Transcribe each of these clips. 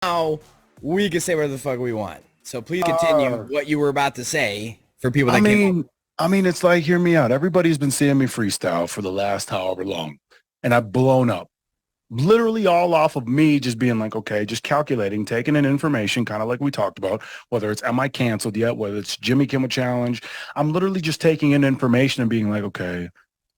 Now we can say whatever the fuck we want. So please continue Uh, what you were about to say for people I that came over. mean, it's like, hear me out. Everybody's been seeing me freestyle for the last however long, and I've blown up. Literally all off of me just being like, okay, just calculating, taking in information, kind of like we talked about, whether it's am I canceled yet, whether it's Jimmy Kimmel Challenge. I'm literally just taking in information and being like, okay,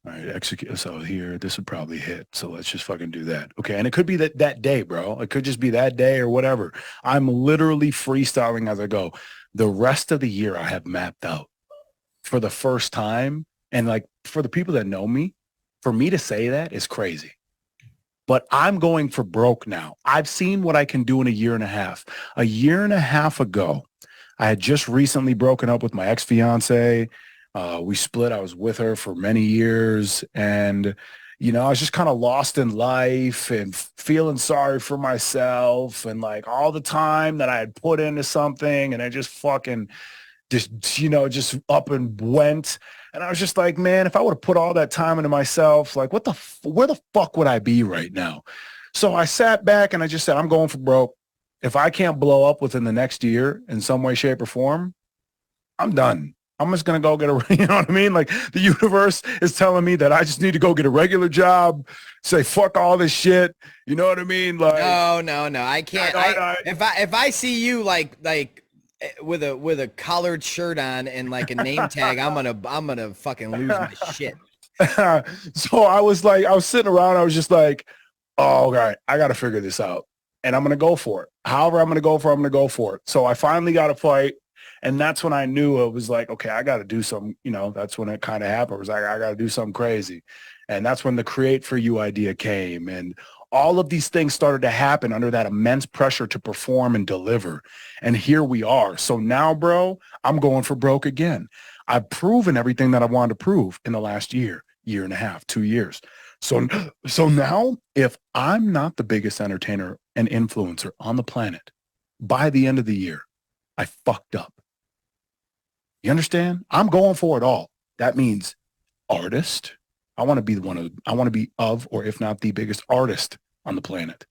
all right, execute. So here, this would probably hit. So let's just fucking do that. Okay. And it could be that day, bro. It could just be that day or whatever. I'm literally freestyling as I go. The rest of the year I have mapped out for the first time. And like for the people that know me, for me to say that is crazy. But I'm going for broke now. I've seen what I can do in a year and a half. A year and a half ago, I had just recently broken up with my ex-fiance. We split. I was with her for many years. And, I was just kind of lost in life and feeling sorry for myself and like all the time that I had put into something and I just fucking just up and went. And I was just like, man, if I would have put all that time into myself, like where the fuck would I be right now? So I sat back and I just said, I'm going for broke. If I can't blow up within the next year in some way, shape or form, I'm done. I'm just going to go get a, you know what I mean? Like the universe is telling me that I just need to go get a regular job, say, fuck all this shit. You know what I mean? Like, No. I can't. If I see you like with a collared shirt on and like a name tag, I'm gonna fucking lose my shit. So I was sitting around. I was just like, oh, all right, I got to figure this out. And I'm going to go for it. However, I'm going to go for it, I'm going to go for it. So I finally got a fight. And that's when I knew it was like, okay, I got to do something, that's when it kind of happened. It was like, I got to do something crazy. And that's when the Create For You idea came. And all of these things started to happen under that immense pressure to perform and deliver. And here we are. So now, bro, I'm going for broke again. I've proven everything that I wanted to prove in the last year and a half, 2 years. So now if I'm not the biggest entertainer and influencer on the planet by the end of the year, I fucked up. You understand? I'm going for it all. That means artist. I want to be I want to be of, or if not the biggest artist on the planet.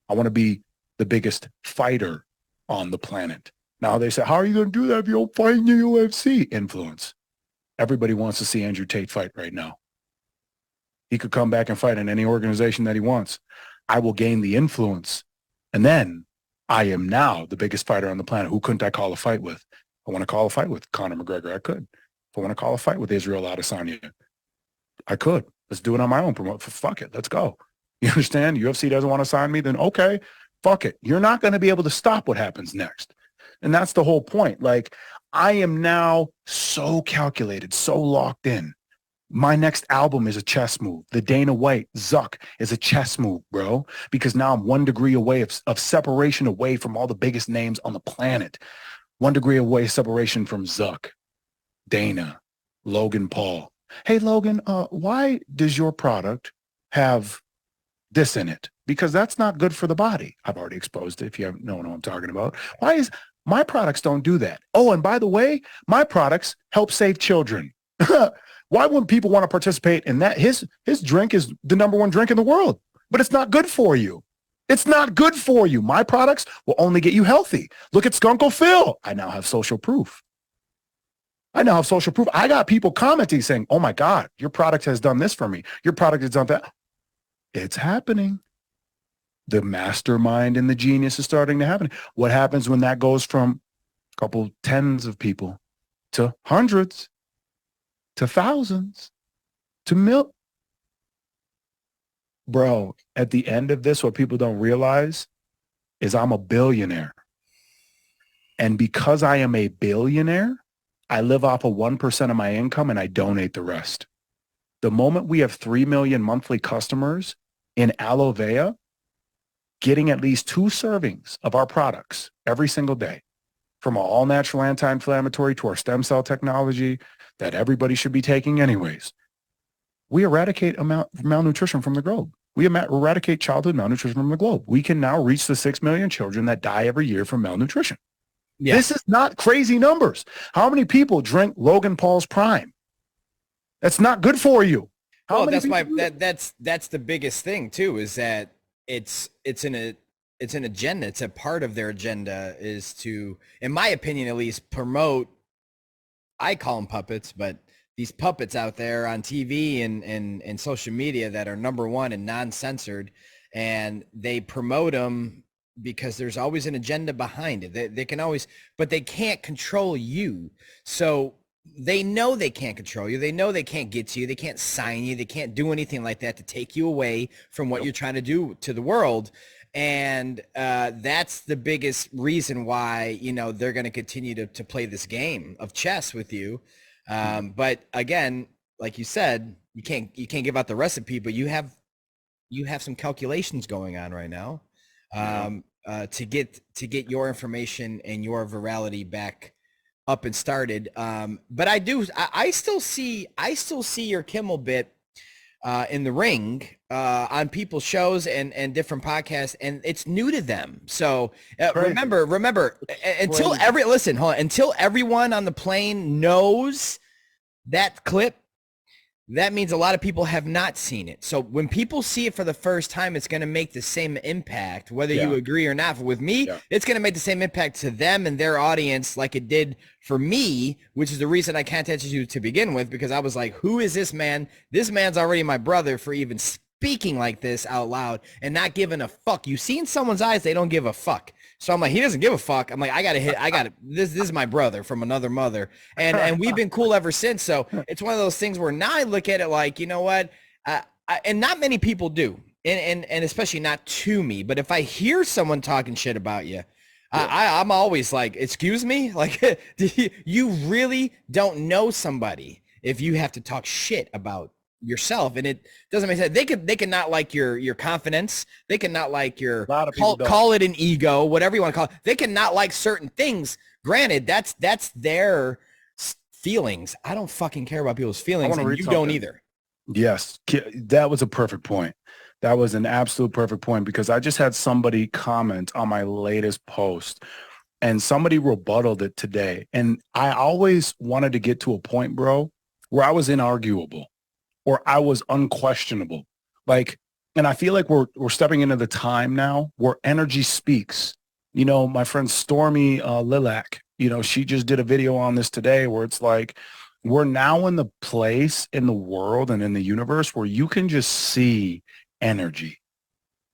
I want to be the biggest fighter on the planet. Now they say, how are you going to do that if you don't fight in the UFC? Influence. Everybody wants to see Andrew Tate fight right now. He could come back and fight in any organization that he wants. I will gain the influence. And then I am now the biggest fighter on the planet. Who couldn't I call a fight with? If I want to call a fight with Conor McGregor, I could. If I want to call a fight with Israel Adesanya, I could. Let's do it on my own. Fuck it. Let's go. You understand? UFC doesn't want to sign me, then okay, fuck it. You're not going to be able to stop what happens next. And that's the whole point. Like, I am now so calculated, so locked in. My next album is a chess move. The Dana White Zuck is a chess move, bro, because now I'm 1 degree away of separation away from all the biggest names on the planet. 1 degree away separation from Zuck, Dana, Logan Paul. Hey, Logan, why does your product have this in it? Because that's not good for the body. I've already exposed it if you haven't known what I'm talking about. Why is my products don't do that? Oh, and by the way, my products help save children. Why wouldn't people want to participate in that? His drink is the #1 drink in the world, but it's not good for you. It's not good for you. My products will only get you healthy. Look at Skunkle Phil. I now have social proof. I got people commenting saying, oh my God, your product has done this for me. Your product has done that. It's happening. The mastermind and the genius is starting to happen. What happens when that goes from a couple tens of people to hundreds, to thousands, to mil? Bro, at the end of this, what people don't realize is I'm a billionaire. And because I am a billionaire, I live off of 1% of my income and I donate the rest. The moment we have 3 million monthly customers in Aloe Vera, getting at least 2 servings of our products every single day, from our all-natural anti-inflammatory to our stem cell technology that everybody should be taking anyways, we eradicate malnutrition from the globe. We eradicate childhood malnutrition from the globe. We can now reach the 6 million children that die every year from malnutrition. Yeah. This is not crazy numbers. How many people drink Logan Paul's Prime? That's not good for you. Well, that's the biggest thing too, is that it's it's an agenda. It's a part of their agenda is to, in my opinion, at least promote, I call them puppets, but these puppets out there on TV and social media that are number one and non-censored, and they promote them because there's always an agenda behind it. They can always, but they can't control you. So they know they can't control you. They know they can't get to you. They can't sign you. They can't do anything like that to take you away from what you're trying to do to the world. And that's the biggest reason why, you know, they're going to continue to play this game of chess with you. But again, like you said, you can't give out the recipe, but you have some calculations going on right now to get your information and your virality back up and started. But I still see your Kimmel bit in the ring on people's shows and different podcasts, and it's new to them. So remember, until everyone on the plane knows that clip, that means a lot of people have not seen it. So when people see it for the first time, it's going to make the same impact, whether you agree or not. With me, it's going to make the same impact to them and their audience like it did for me, which is the reason I contacted you to begin with, because I was like, who is this man? This man's already my brother for even speaking like this out loud and not giving a fuck. You've seen someone's eyes, they don't give a fuck. So I'm like, he doesn't give a fuck. I'm like, this is my brother from another mother. And we've been cool ever since. So it's one of those things where now I look at it like, you know what? And not many people do. And especially not to me. But if I hear someone talking shit about you, I'm always like, excuse me? Like, you really don't know somebody if you have to talk shit about yourself, and it doesn't make sense. They can not like your confidence. They can not like your call it an ego, whatever you want to call it. They can not like certain things. Granted, that's their feelings. I don't fucking care about people's feelings, and you don't either. Yes, that was a perfect point. That was an absolute perfect point, because I just had somebody comment on my latest post, and somebody rebutted it today. And I always wanted to get to a point, bro, where I was inarguable, or I was unquestionable. Like, and I feel like we're stepping into the time now where energy speaks. You know, my friend Stormy Lilac, you know, she just did a video on this today where it's like, we're now in the place in the world and in the universe where you can just see energy.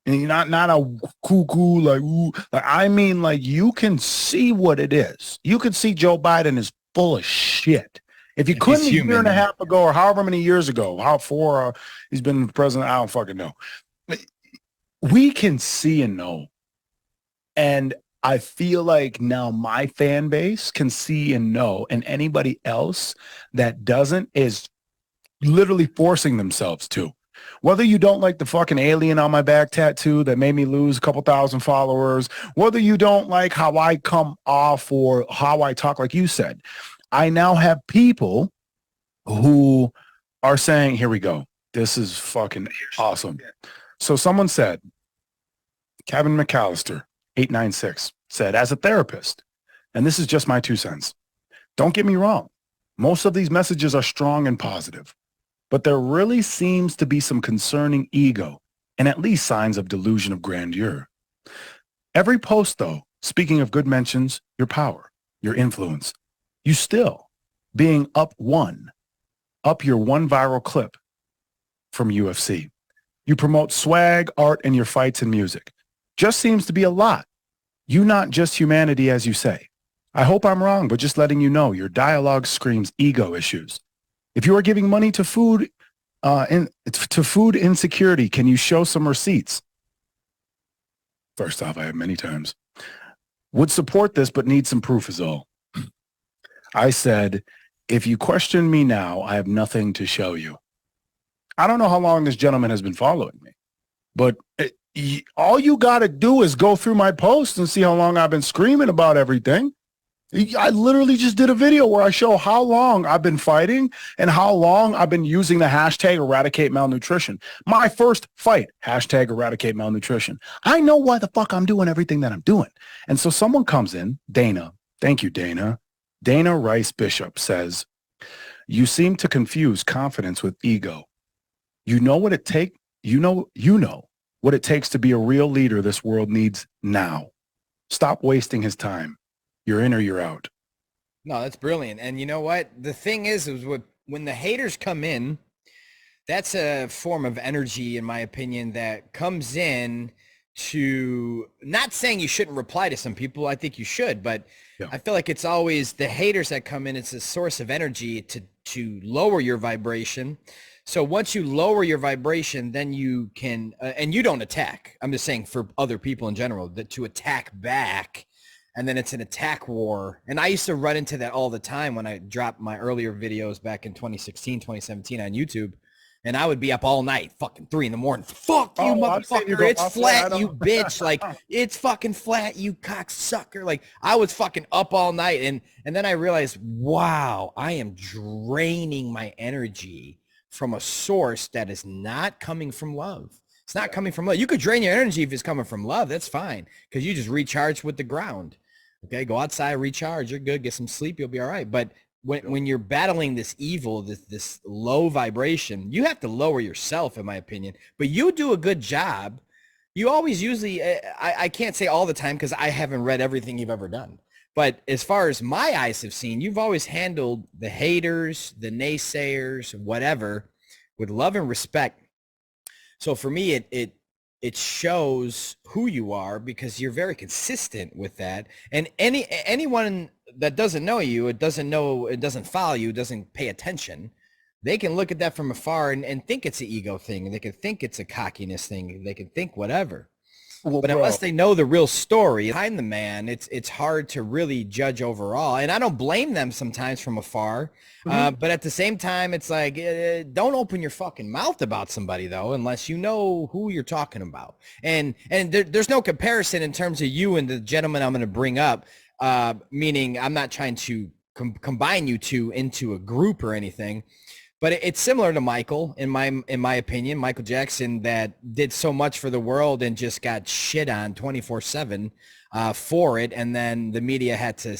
And you're not a cuckoo, like, ooh, like, I mean, like, you can see what it is. You can see Joe Biden is full of shit. If you couldn't a year and a half ago, or however many years ago, he's been president, I don't fucking know. We can see and know. And I feel like now my fan base can see and know, and anybody else that doesn't is literally forcing themselves to. Whether you don't like the fucking alien on my back tattoo that made me lose a couple thousand followers, whether you don't like how I come off or how I talk, like you said, I now have people who are saying, here we go. This is fucking awesome. So someone said, Kevin McAllister, 896, said, as a therapist, and this is just my 2 cents, don't get me wrong. Most of these messages are strong and positive, but there really seems to be some concerning ego and at least signs of delusion of grandeur. Every post, though, speaking of good mentions, your power, your influence, you still being up your one viral clip from UFC. You promote swag, art, and your fights and music. Just seems to be a lot. You not just humanity, as you say. I hope I'm wrong, but just letting you know, your dialogue screams ego issues. If you are giving money to food insecurity, can you show some receipts? First off, I have many times. Would support this, but need some proof is all. I said, if you question me now, I have nothing to show you. I don't know how long this gentleman has been following me, but all you got to do is go through my posts and see how long I've been screaming about everything. I literally just did a video where I show how long I've been fighting and how long I've been using the hashtag eradicate malnutrition. My first fight, hashtag eradicate malnutrition. I know why the fuck I'm doing everything that I'm doing. And so someone comes in, Dana, thank you, Dana. Dana Rice Bishop says, you seem to confuse confidence with ego. You know what what it takes to be a real leader this world needs now. Stop wasting his time. You're in or you're out. No, that's brilliant. And you know what? The thing is when the haters come in, that's a form of energy, in my opinion, that comes in to, not saying you shouldn't reply to some people. I think you should, but yeah. I feel like it's always the haters that come in. It's a source of energy to lower your vibration. So once you lower your vibration, then you can, and you don't attack. I'm just saying for other people in general, that to attack back, and then it's an attack war. And I used to run into that all the time when I dropped my earlier videos back in 2016, 2017 on YouTube. And I would be up all night, fucking 3 a.m. Fuck you, motherfucker. It's flat, you bitch. Like, it's fucking flat, you cocksucker. Like, I was fucking up all night. And then I realized, wow, I am draining my energy from a source that is not coming from love. It's not coming from love. You could drain your energy if it's coming from love. That's fine, because you just recharge with the ground. Okay, go outside, recharge. You're good. Get some sleep. You'll be all right. But when you're battling this evil, this low vibration, you have to lower yourself, in my opinion. But you do a good job. You always usually, I can't say all the time because I haven't read everything you've ever done. But as far as my eyes have seen, you've always handled the haters, the naysayers, whatever, with love and respect. So for me, it shows who you are, because you're very consistent with that. And anyone that doesn't know you, it doesn't follow you, doesn't pay attention, they can look at that from afar and think it's an ego thing. They can think it's a cockiness thing. They can think whatever. Well, but unless they know the real story behind the man, it's hard to really judge overall. And I don't blame them sometimes from afar. But at the same time, it's like, don't open your fucking mouth about somebody, though, unless you know who you're talking about. And there's no comparison in terms of you and the gentleman I'm going to bring up, meaning I'm not trying to combine you two into a group or anything. But it's similar to Michael, in my opinion, Michael Jackson, that did so much for the world and just got shit on 24/7 for it. And then the media had to,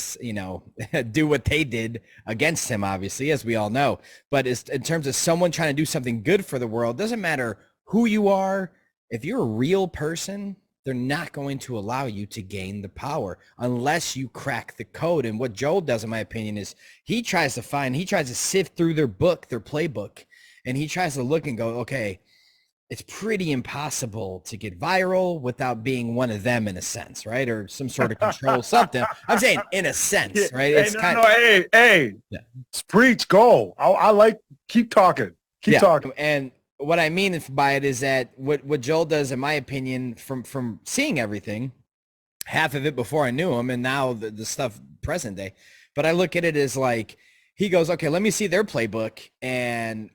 do what they did against him, obviously, as we all know. But in terms of someone trying to do something good for the world, doesn't matter who you are. If you're a real person, they're not going to allow you to gain the power unless you crack the code. And what Joel does, in my opinion, is he tries to sift through their playbook, and he tries to look and go, okay, it's pretty impossible to get viral without being one of them, in a sense, right? Or some sort of control something. I'm saying in a sense, right? It's hey, preach, go. I like, keep talking. Keep talking. And what I mean by it is that what Joel does, in my opinion, from seeing everything, half of it before I knew him, and now the stuff present day, but I look at it as like, he goes, okay, let me see their playbook and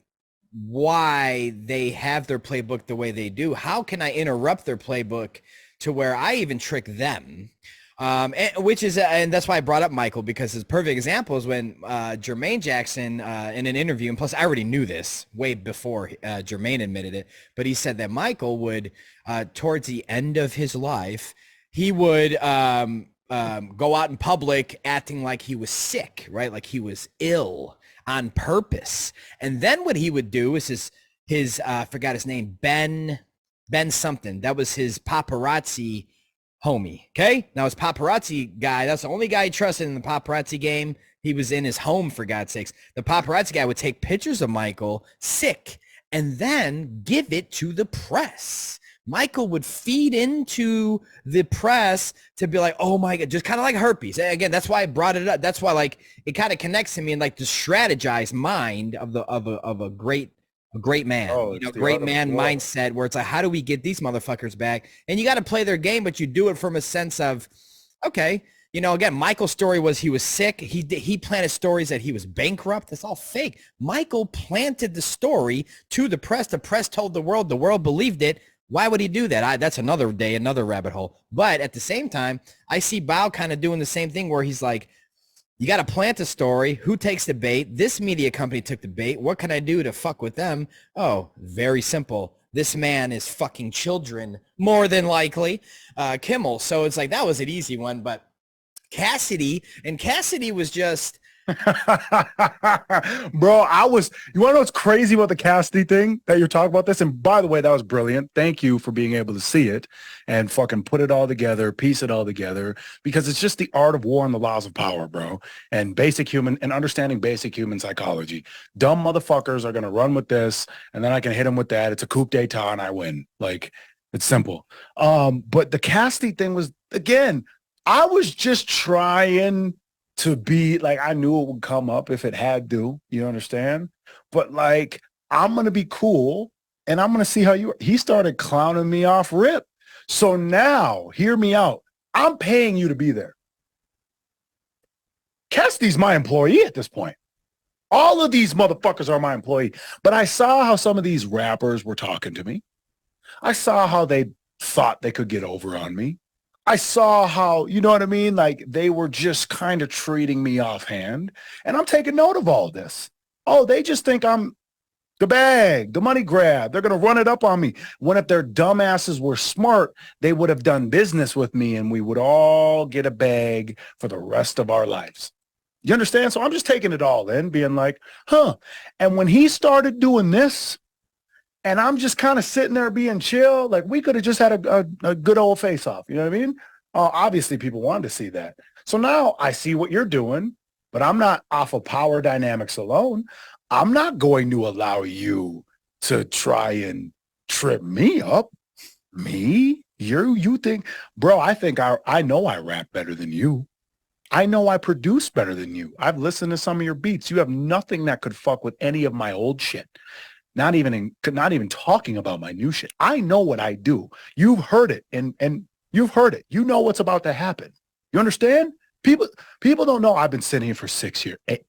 why they have their playbook the way they do. How can I interrupt their playbook to where I even trick them? And that's why I brought up Michael, because his perfect example is when Jermaine Jackson in an interview, and plus I already knew this way before Jermaine admitted it, but he said that Michael would, towards the end of his life, he would go out in public acting like he was sick, right? Like he was ill on purpose. And then what he would do is his I forgot his name, Ben something. That was his paparazzi homie. Okay. Now his paparazzi guy, that's the only guy he trusted in the paparazzi game. He was in his home, for God's sakes. The paparazzi guy would take pictures of Michael sick and then give it to the press. Michael would feed into the press to be like, oh my God, just kind of like herpes. Again, that's why I brought it up. That's why, like, it kind of connects to me in like the strategized mind of a great man, great man mindset, where it's like, how do we get these motherfuckers back? And you got to play their game, but you do it from a sense of, okay, again, Michael's story was he was sick. He planted stories that he was bankrupt. That's all fake. Michael planted the story to the press. The press told the world believed it. Why would he do that? That's another day, another rabbit hole. But at the same time, I see Bao kind of doing the same thing, where he's like, you got to plant a story. Who takes the bait? This media company took the bait. What can I do to fuck with them? Oh, very simple. This man is fucking children, more than likely. Kimmel. So it's like, that was an easy one. But Cassidy was just, Bro, you want to know what's crazy about the Cassidy thing that you're talking about this? And by the way, that was brilliant. Thank you for being able to see it and fucking put it all together, piece it all together, because it's just the art of war and the laws of power, bro. And understanding basic human psychology. Dumb motherfuckers are going to run with this, and then I can hit them with that. It's a coup d'etat and I win. Like, it's simple. But the Cassidy thing was, again, I was just trying to be like, I knew it would come up if it had to, you understand? But like, I'm going to be cool and I'm going to see how he started clowning me off rip. So now, hear me out. I'm paying you to be there. Cassidy's my employee at this point. All of these motherfuckers are my employee. But I saw how some of these rappers were talking to me. I saw how they thought they could get over on me. I saw how, you know what I mean? Like, they were just kind of treating me offhand. And I'm taking note of all this. Oh, they just think I'm the bag, the money grab. They're going to run it up on me. When if their dumbasses were smart, they would have done business with me and we would all get a bag for the rest of our lives. You understand? So I'm just taking it all in, being like, huh. And when he started doing this, and I'm just kind of sitting there being chill. Like, we could have just had a good old face off. You know what I mean? Obviously, people wanted to see that. So now I see what you're doing, but I'm not off of power dynamics alone. I'm not going to allow you to try and trip me up. Me? You think, bro, I think I know I rap better than you. I know I produce better than you. I've listened to some of your beats. You have nothing that could fuck with any of my old shit. Not even talking about my new shit. I know what I do. You've heard it and you've heard it. You know what's about to happen. You understand? People don't know I've been sitting here for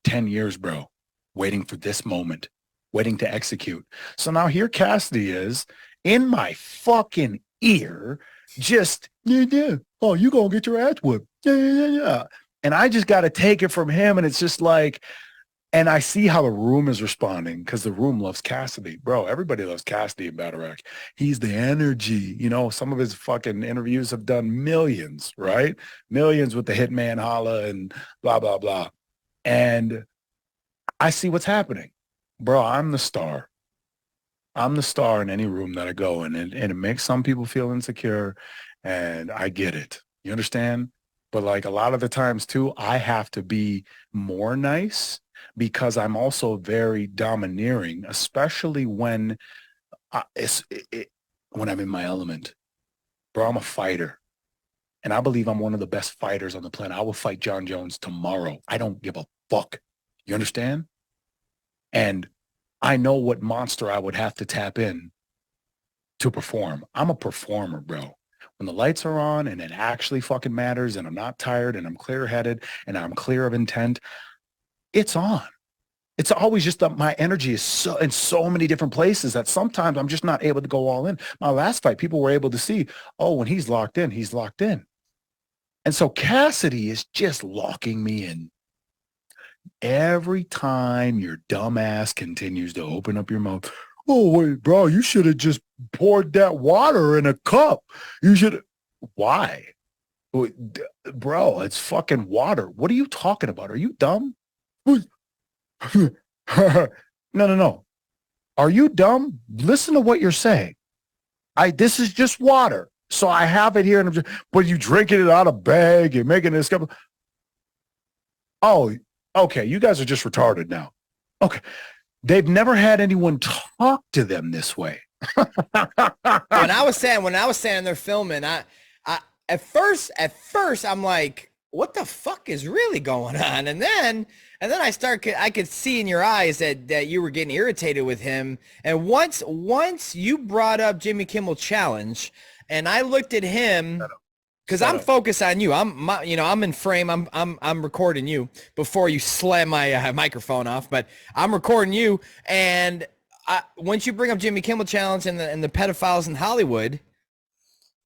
10 years, bro, waiting for this moment, waiting to execute. So now here Cassidy is in my fucking ear, just, yeah. Oh, you gonna get your ass whipped. Yeah. And I just got to take it from him. And it's just like, and I see how the room is responding because the room loves Cassidy. Bro, everybody loves Cassidy in Battle Rock. He's the energy. You know, some of his fucking interviews have done millions, right? Millions with the Hitman Holla and blah, blah, blah. And I see what's happening. Bro, I'm the star. I'm the star in any room that I go in. And it makes some people feel insecure. And I get it. You understand? But like a lot of the times too, I have to be more nice because I'm also very domineering, especially when when I'm in my element. Bro, I'm a fighter. And I believe I'm one of the best fighters on the planet. I will fight John Jones tomorrow. I don't give a fuck. You understand? And I know what monster I would have to tap in to perform. I'm a performer, bro. When the lights are on and it actually fucking matters and I'm not tired and I'm clear-headed and I'm clear of intent, it's on. It's always just that my energy is in so many different places that sometimes I'm just not able to go all in. My last fight, people were able to see, oh, when he's locked in, he's locked in. And so Cassidy is just locking me in. Every time your dumb ass continues to open up your mouth, oh, wait, bro, you should have just poured that water in a cup. You should. Why? Bro, it's fucking water. What are you talking about? Are you dumb? No. Are you dumb? Listen to what you're saying. This is just water. So I have it here, and but you drinking it out of a bag and making this cup. Oh, okay. You guys are just retarded now. Okay. They've never had anyone talk to them this way. when I was standing there filming, I at first I'm like, what the fuck is really going on? And then I could see in your eyes that you were getting irritated with him. And once you brought up Jimmy Kimmel Challenge, and I looked at him because I'm focused on you. I'm in frame. I'm recording you before you slam my microphone off, but I'm recording you. And once you bring up Jimmy Kimmel Challenge and the pedophiles in Hollywood,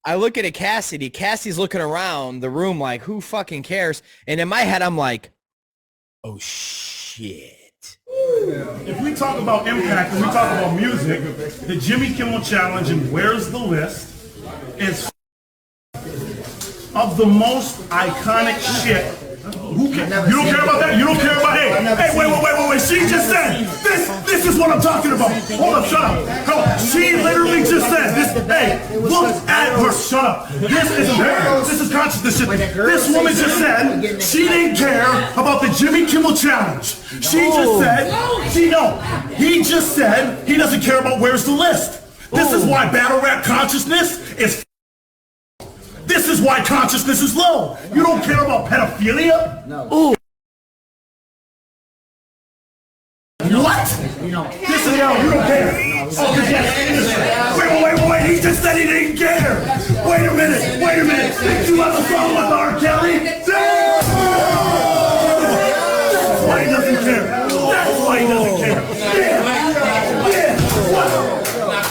I look at a Cassidy. Cassidy's looking around the room like, who fucking cares? And in my head, I'm like, oh shit. If we talk about impact and we talk about music, the Jimmy Kimmel Challenge and Where's the List is of the most iconic shit Who cares? You don't care about that? You don't care about hey, wait. She just said this is what I'm talking about. Hold up, shut up. She literally just said this. Hey, look at her. Shut up. This is consciousness shit. This woman just said she didn't care about the Jimmy Kimmel challenge. She just said he just said he doesn't care about where's the list. This is why battle rap consciousness is. This is why consciousness is low. You don't care about pedophilia? No. Ooh. What? This is you don't care. Wait. He just said he didn't care. Wait a minute. Did you have a song with R. Kelly? That's why he doesn't care. Yeah.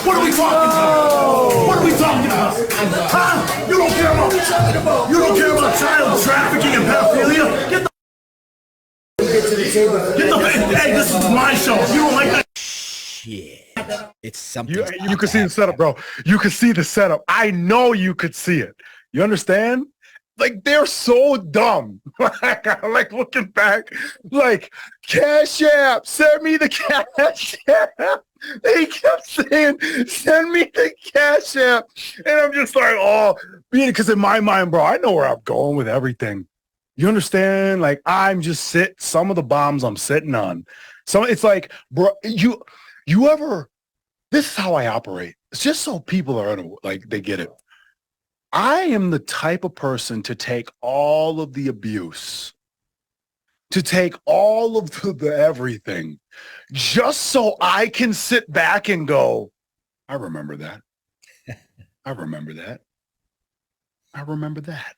What are we talking about? Huh? You don't care about child trafficking and pedophilia? Hey, this is my show. You don't like that? Shit. It's something. You can see the setup, bro. You can see the setup. I know you could see it. You understand? Like, they're so dumb. like looking back, like, Cash App, send me the Cash App. They kept saying, send me the Cash App. And I'm just like, because in my mind, bro, I know where I'm going with everything. You understand? Like, I'm just some of the bombs I'm sitting on. So it's like, bro, you ever, this is how I operate. It's just so people are, like, they get it. I am the type of person to take all of the abuse, to take all of the everything, just so I can sit back and go, I remember that. I remember that. I remember that.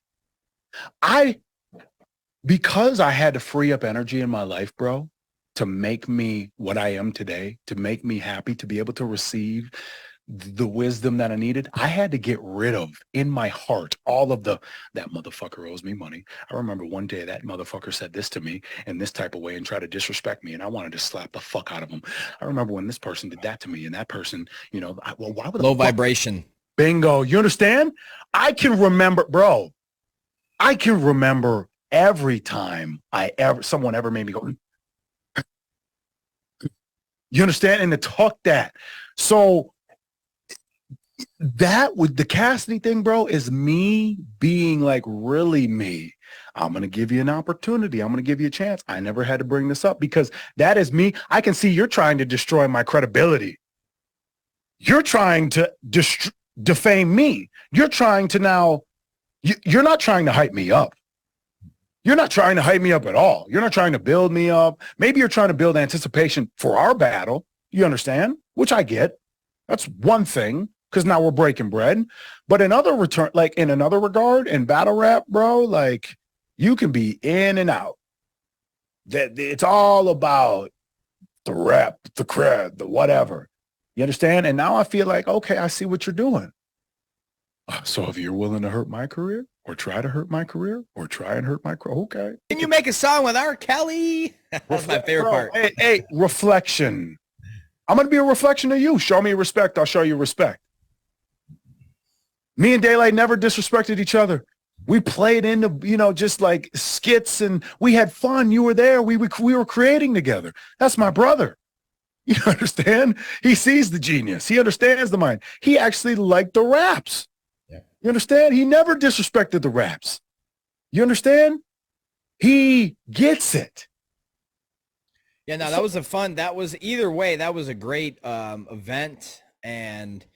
Because I had to free up energy in my life, bro, to make me what I am today, to make me happy, to be able to receive the wisdom that I needed, I had to get rid of in my heart all of that motherfucker owes me money. I remember one day that motherfucker said this to me in this type of way and tried to disrespect me, and I wanted to slap the fuck out of him. I remember when this person did that to me, and that person, why would low vibration? Bingo. You understand? I can remember, bro. I can remember every time someone ever made me go. You understand? And to talk that. So that with the Cassidy thing, bro, is me being like really me. I'm going to give you an opportunity. I'm going to give you a chance. I never had to bring this up because that is me. I can see you're trying to destroy my credibility. You're trying to defame me. You're trying to now, you're not trying to hype me up. You're not trying to hype me up at all. You're not trying to build me up. Maybe you're trying to build anticipation for our battle. You understand? Which I get. That's one thing, because now we're breaking bread. But in another regard, in battle rap, bro, like, you can be in and out. It's all about the rep, the cred, the whatever. You understand? And now I feel like, okay, I see what you're doing. So if you're willing to hurt my career, or try to hurt my career, or try and hurt my career, okay. Can you make a song with R. Kelly? That's my favorite part. Hey, reflection. I'm going to be a reflection of you. Show me respect. I'll show you respect. Me and Daylight never disrespected each other. We played into, just like skits, and we had fun. You were there. We were creating together. That's my brother. You understand? He sees the genius. He understands the mind. He actually liked the raps. Yeah. You understand? He never disrespected the raps. You understand? He gets it. Yeah, no, that was either way, that was a great event. And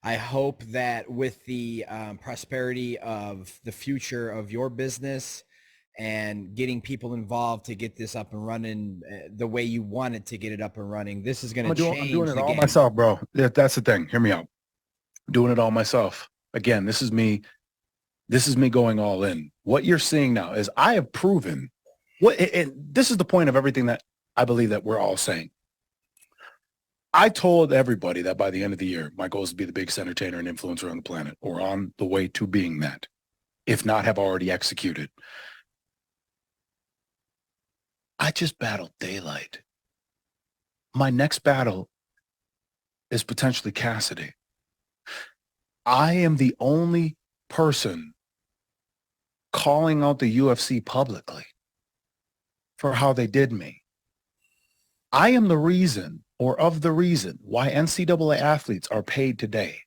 I hope that with the prosperity of the future of your business and getting people involved to get this up and running the way you want it to get it up and running, this is going to change. I'm doing it all myself, bro. That's the thing. Hear me out. I'm doing it all myself. Again, this is me going all in. What you're seeing now is I have proven and this is the point of everything that I believe that we're all saying. I told everybody that by the end of the year, my goal is to be the biggest entertainer and influencer on the planet, or on the way to being that, if not have already executed. I just battled Daylight. My next battle is potentially Cassidy. I am the only person calling out the UFC publicly. for how they did me. I am the reason, or of the reason, why NCAA athletes are paid today.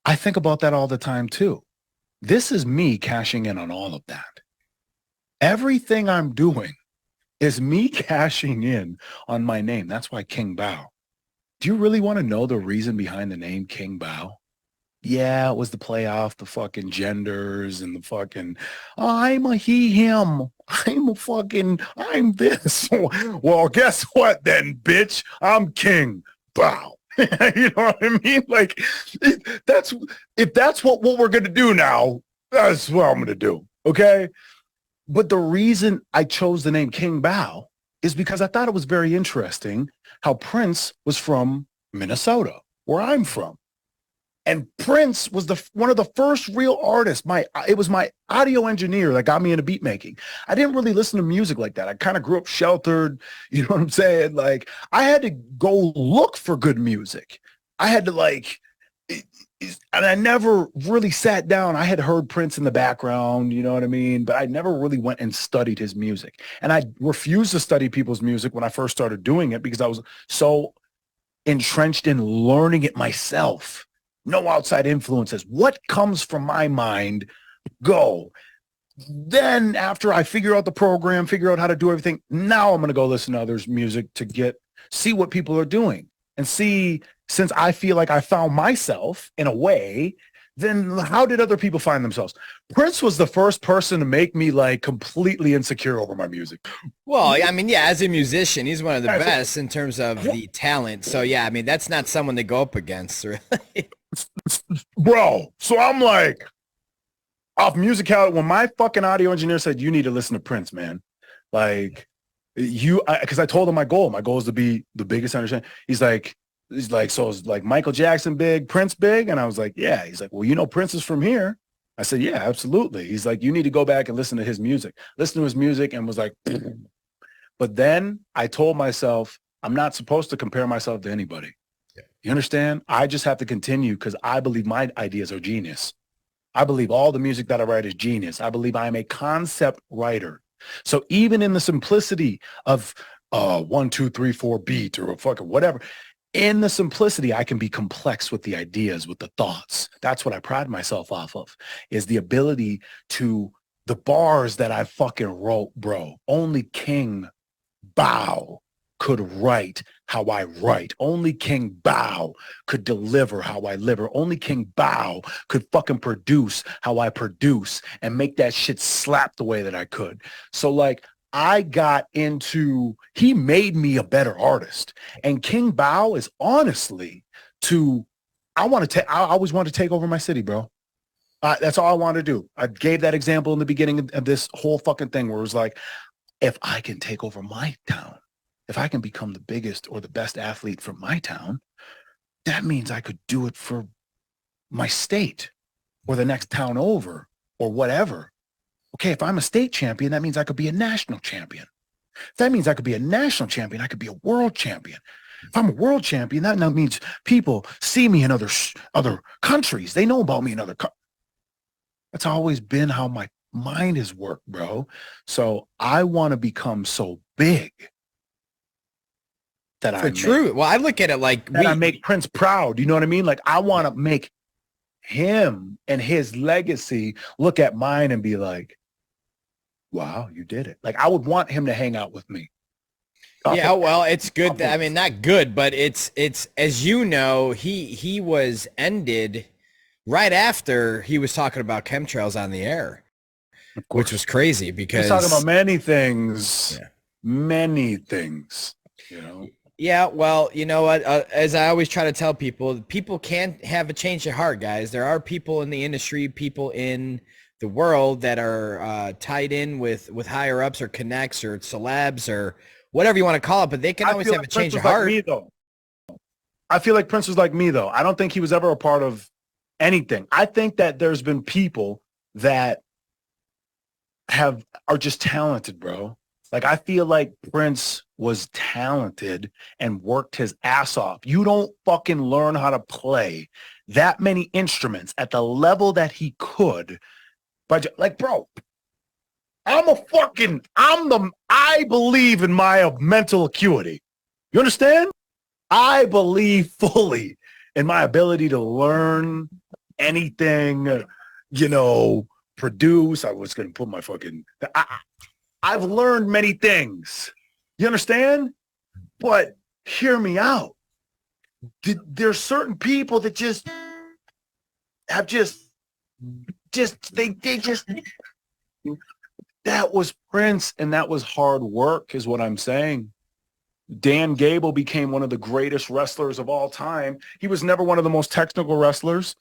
I think about that all the time too. This is me cashing in on all of that. Everything I'm doing is me cashing in on my name. That's why King Bao. Do you really want to know the reason behind the name King Bao? Yeah, it was the play off the fucking genders and the fucking, I'm a he, him. I'm this. Well, guess what then, bitch? I'm King Bao. You know what I mean? Like, if that's what we're going to do now, that's what I'm going to do. Okay. But the reason I chose the name King Bao is because I thought it was very interesting how Prince was from Minnesota, where I'm from. And Prince was one of the first real artists. It was my audio engineer that got me into beat making. I didn't really listen to music like that. I kind of grew up sheltered. You know what I'm saying? Like, I had to go look for good music. I had to and I never really sat down. I had heard Prince in the background, you know what I mean? But I never really went and studied his music. And I refused to study people's music when I first started doing it because I was so entrenched in learning it myself. No outside influences. What comes from my mind, go. Then after I figure out the program, figure out how to do everything, now I'm going to go listen to others' music to see what people are doing and see, since I feel like I found myself in a way, then how did other people find themselves? Prince was the first person to make me like completely insecure over my music. Well, I mean, yeah, as a musician, he's one of the best in terms of the talent. So yeah, I mean, that's not someone to go up against, really. Bro, so I'm like, off musicality, when my fucking audio engineer said, you need to listen to Prince, man. Like, because I told him my goal is to be the biggest entertainer. He's like, so it's like Michael Jackson big, Prince big? And I was like, yeah. He's like, well, you know, Prince is from here. I said, yeah, absolutely. He's like, you need to go back and listen to his music. Listen to his music, and was like, but then I told myself, I'm not supposed to compare myself to anybody. You understand? I just have to continue because I believe my ideas are genius. I believe all the music that I write is genius. I believe I am a concept writer. So even in the simplicity of 1, 2, 3, 4 beat or fucking whatever, in the simplicity, I can be complex with the ideas, with the thoughts. That's what I pride myself off of, is the ability to, the bars that I fucking wrote, bro. Only King Bao could write how I write. Only King Bao could deliver how I deliver. Only King Bao could fucking produce how I produce and make that shit slap the way that I could. So like, I got into, he made me a better artist. And King Bao is honestly I always wanted to take over my city, bro. That's all I wanted to do. I gave that example in the beginning of this whole fucking thing where it was like, if I can take over my town, if I can become the biggest or the best athlete from my town, that means I could do it for my state or the next town over or whatever. Okay, if I'm a state champion, that means I could be a national champion. If that means I could be a national champion, I could be a world champion. If I'm a world champion, that now means people see me in other countries. They know about me in other countries. That's always been how my mind has worked, bro. So I want to become so big that I look at it like I make Prince proud. You know what I mean? Like, I want to make him and his legacy look at mine and be like, wow, you did it. Like, I would want him to hang out with me. Yeah, well, it's good. I mean, not good, but it's as you know, he was ended right after he was talking about chemtrails on the air, which was crazy because he's talking about many things, you know. Yeah, well, you know what? As I always try to tell people can't have a change of heart, guys. There are people in the industry, people in the world that are tied in with higher ups or connects or celebs or whatever you want to call it, but they can always have a change of heart. I feel like Prince was like me, though. I don't think he was ever a part of anything. I think that there's been people that are just talented, bro. Like, I feel like Prince was talented and worked his ass off. You don't fucking learn how to play that many instruments at the level that he could. But like, bro, I believe in my mental acuity. You understand? I believe fully in my ability to learn anything, produce. I was going to put my fucking, I've learned many things. You understand? But hear me out. There's certain people that just have that was Prince and that was hard work is what I'm saying. Dan Gable became one of the greatest wrestlers of all time. He was never one of the most technical wrestlers.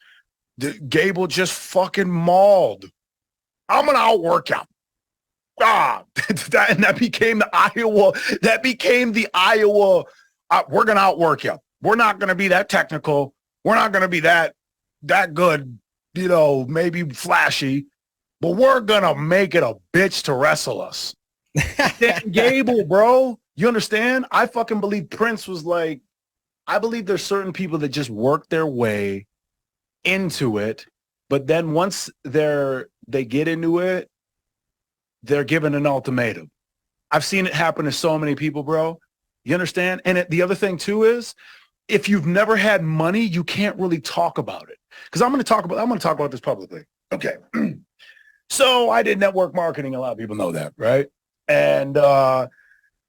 Gable just fucking mauled. I'm going to outwork him. That became the Iowa. We're going to outwork you. We're not going to be that technical. We're not going to be that good, maybe flashy, but we're going to make it a bitch to wrestle us. Dan Gable, bro. You understand? I fucking believe Prince was like, I believe there's certain people that just work their way into it, but then once they get into it, they're given an ultimatum. I've seen it happen to so many people, bro. You understand? And the other thing too is, if you've never had money, you can't really talk about it. Because I'm going to talk about this publicly. Okay. So I did network marketing. A lot of people know that, right? And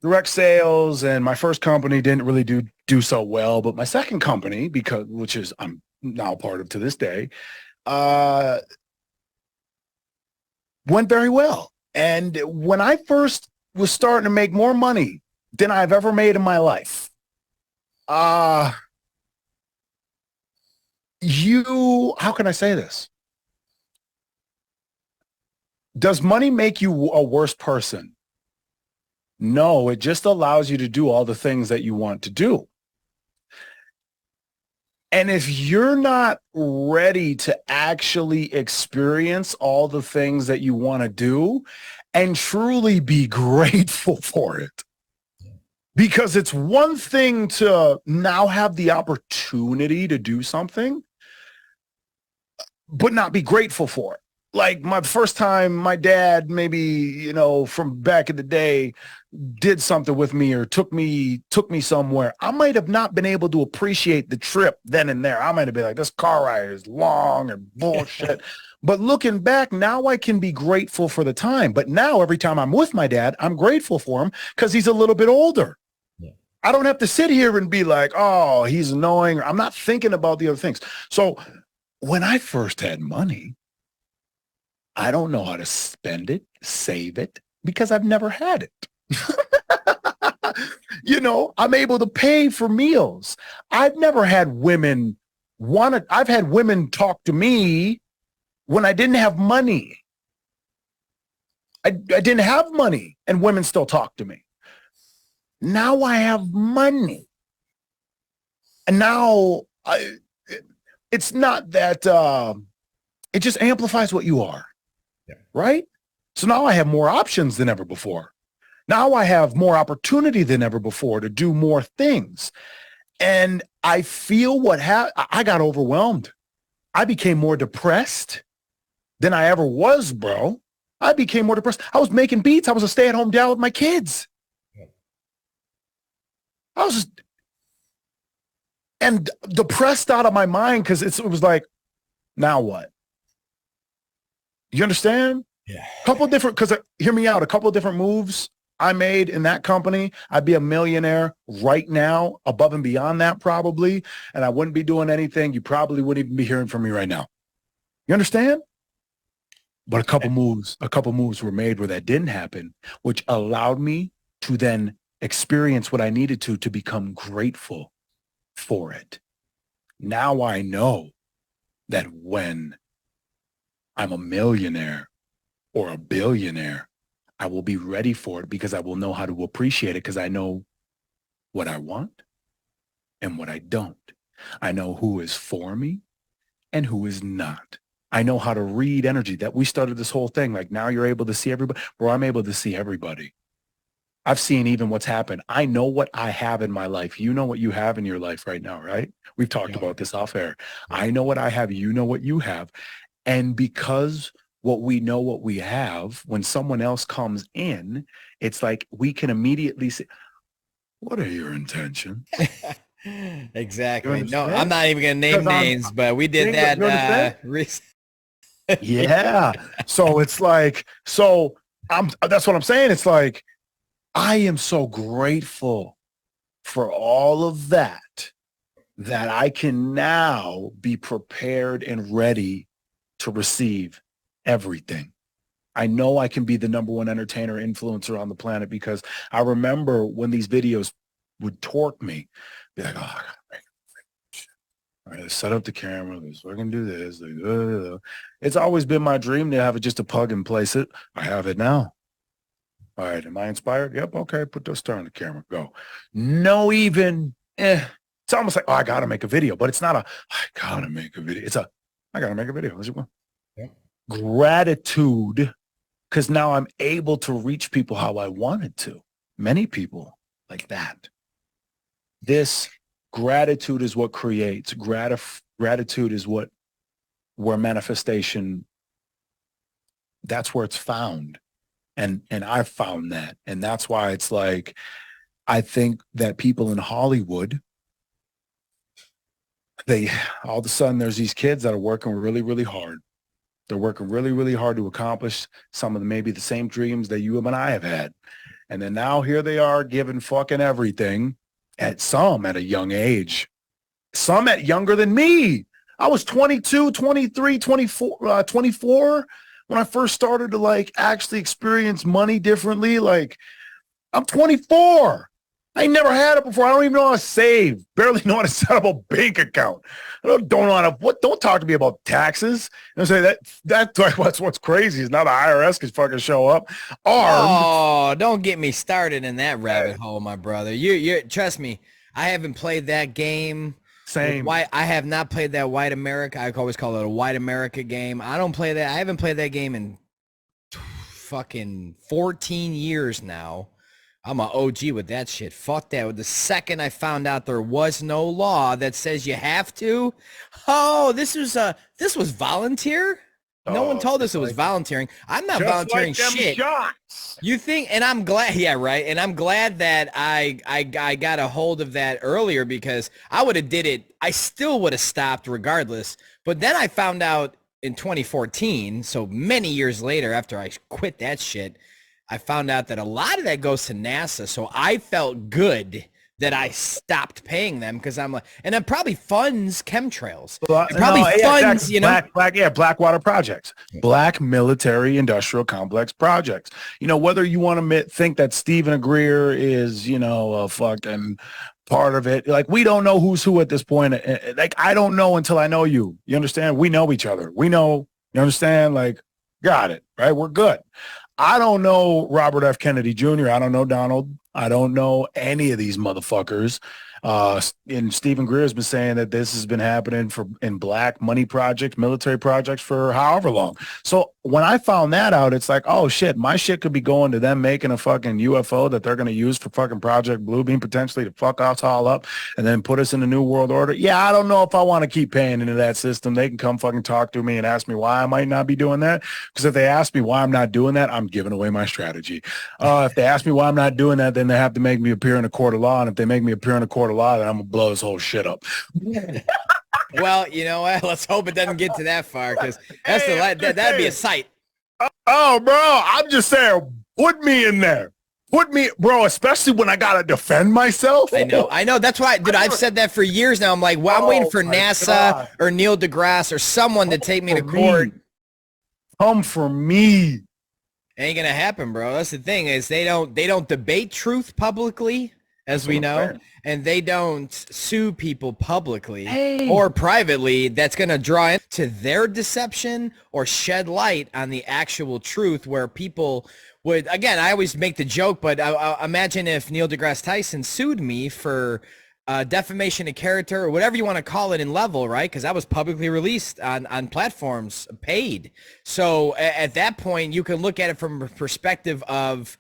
direct sales, and my first company didn't really do so well, but my second company, which is I'm now part of to this day, went very well. And when I first was starting to make more money than I've ever made in my life, how can I say this? Does money make you a worse person? No, it just allows you to do all the things that you want to do. And if you're not ready to actually experience all the things that you want to do and truly be grateful for it, because it's one thing to now have the opportunity to do something, but not be grateful for it. Like my first time, my dad, maybe, from back in the day, did something with me or took me somewhere. I might have not been able to appreciate the trip then and there. I might have been like, this car ride is long and bullshit. But looking back, now I can be grateful for the time. But now every time I'm with my dad, I'm grateful for him because he's a little bit older. Yeah. I don't have to sit here and be like, oh, he's annoying. I'm not thinking about the other things. So when I first had money, I don't know how to spend it, save it, because I've never had it. I'm able to pay for meals. I've never had women I've had women talk to me when I didn't have money. I didn't have money and women still talk to me. Now I have money. And now it's not that, it just amplifies what you are. Right? So now I have more options than ever before. Now I have more opportunity than ever before to do more things. And I feel I got overwhelmed. I became more depressed than I ever was, bro. I became more depressed. I was making beats. I was a stay-at-home dad with my kids. I was just depressed out of my mind because it was like, now what? You understand? Yeah. Hear me out. A couple of different moves I made in that company, I'd be a millionaire right now, above and beyond that probably, and I wouldn't be doing anything. You probably wouldn't even be hearing from me right now. You understand? But a couple moves were made where that didn't happen, which allowed me to then experience what I needed to become grateful for it. Now I know that when I'm a millionaire or a billionaire, I will be ready for it because I will know how to appreciate it because I know what I want and what I don't. I know who is for me and who is not. I know how to read energy. That we started this whole thing. Like now you're able to see everybody. Bro, I'm able to see everybody. I've seen even what's happened. I know what I have in my life. You know what you have in your life right now, right? We've talked about this off air. I know what I have. You know what you have. And because what we have, when someone else comes in, it's like we can immediately say, what are your intentions? Exactly. No, understand? I'm not even gonna name names, but we did You understand? that recently. Yeah. So it's like, that's what I'm saying. It's like, I am so grateful for all of that I can now be prepared and ready to receive everything. I know I can be the number one entertainer influencer on the planet, because I remember when these videos would torque me, be like, oh, I gotta make it. All right, let's set up the camera. Let's fucking do this. It's always been my dream to have it just a plug and place it. I have it now. All right, am I inspired? Yep, okay, put those star on the camera, go. No even, it's almost like, oh, I gotta make a video, but it's not I gotta make a video. It's I gotta make a video. Yeah. Gratitude, because now I'm able to reach people how I wanted to. Many people like that. This gratitude is what creates. Gratitude is where manifestation, that's where it's found. And I've found that. And that's why it's like, I think that people in Hollywood, all of a sudden there's these kids that are working really, really hard. They're working really, really hard to accomplish some of maybe the same dreams that you and I have had. And then now here they are giving fucking everything, at a young age, some at younger than me. I was 22, 23, 24, 24 when I first started to like actually experience money differently. Like, I'm 24. I ain't never had it before. I don't even know how to save. Barely know how to set up a bank account. I don't know how to, don't talk to me about taxes. And say that's what's crazy is now the IRS can fucking show up armed. Oh, don't get me started in that rabbit hole, my brother. You trust me, I haven't played that game. Same. I have not played that White America. I always call it a White America game. I don't play that. I haven't played that game in fucking 14 years now. I'm an OG with that shit. Fuck that. The second I found out there was no law that says you have to, this was volunteer. No one told us it was volunteering. I'm not volunteering shit. Shots. You think? And I'm glad. Yeah, right. And I'm glad that I got a hold of that earlier, because I would have did it. I still would have stopped regardless. But then I found out in 2014, so many years later after I quit that shit, I found out that a lot of that goes to NASA. So I felt good that I stopped paying them, because I'm like, and it probably funds chemtrails. It probably funds, exactly. Blackwater projects, Black Military Industrial Complex projects. Whether you want to think that Stephen Greer is, a fucking part of it. Like, we don't know who's who at this point. Like, I don't know until I know you. You understand? We know each other. We know, you understand? Like, got it, right? We're good. I don't know Robert F. Kennedy Jr. I don't know Donald. I don't know any of these motherfuckers. And Stephen Greer has been saying that this has been happening in black money projects, military projects for however long. So when I found that out, it's like, oh shit, my shit could be going to them making a fucking UFO that they're going to use for fucking Project Bluebeam potentially to fuck us all up and then put us in the new world order. Yeah, I don't know if I want to keep paying into that system. They can come fucking talk to me and ask me why I might not be doing that. Because if they ask me why I'm not doing that, I'm giving away my strategy. If they ask me why I'm not doing that, then they have to make me appear in a court of law. And if they make me appear in a court of law, then I'm going to blow this whole shit up. Well, you know what? Let's hope it doesn't get to that far, because that'd be a sight. Oh, bro, I'm just saying, put me in there. Put me, bro, especially when I got to defend myself. I know. That's why, dude, I've said that for years now. I'm like, well, I'm waiting for NASA or Neil deGrasse or someone to take me to court. Come for me. Ain't gonna happen, bro. That's the thing, is they don't debate truth publicly, as we know, and they don't sue people publicly or privately. That's gonna draw into their deception or shed light on the actual truth, where people would, again, I always make the joke, but I imagine if Neil deGrasse Tyson sued me for defamation of character or whatever you want to call it in Level, right? Because that was publicly released on platforms, paid. So at that point, you can look at it from a perspective of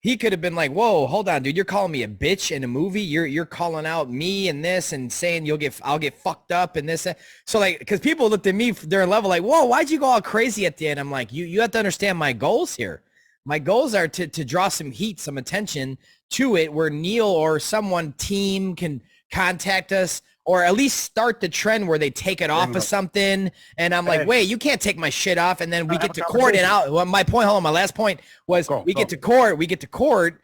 he could have been like, whoa, hold on, dude. You're calling me a bitch in a movie. You're calling out me and this and saying I'll get fucked up and this. So like, because people looked at me during level like, whoa, why'd you go all crazy at the end? I'm like, you have to understand my goals here. My goals are to draw some heat, some attention to it where Neil or someone team can contact us or at least start the trend where they take it off of something. And I'm like, wait, you can't take my shit off. And then we get to court and out. Well, my last point was we get to court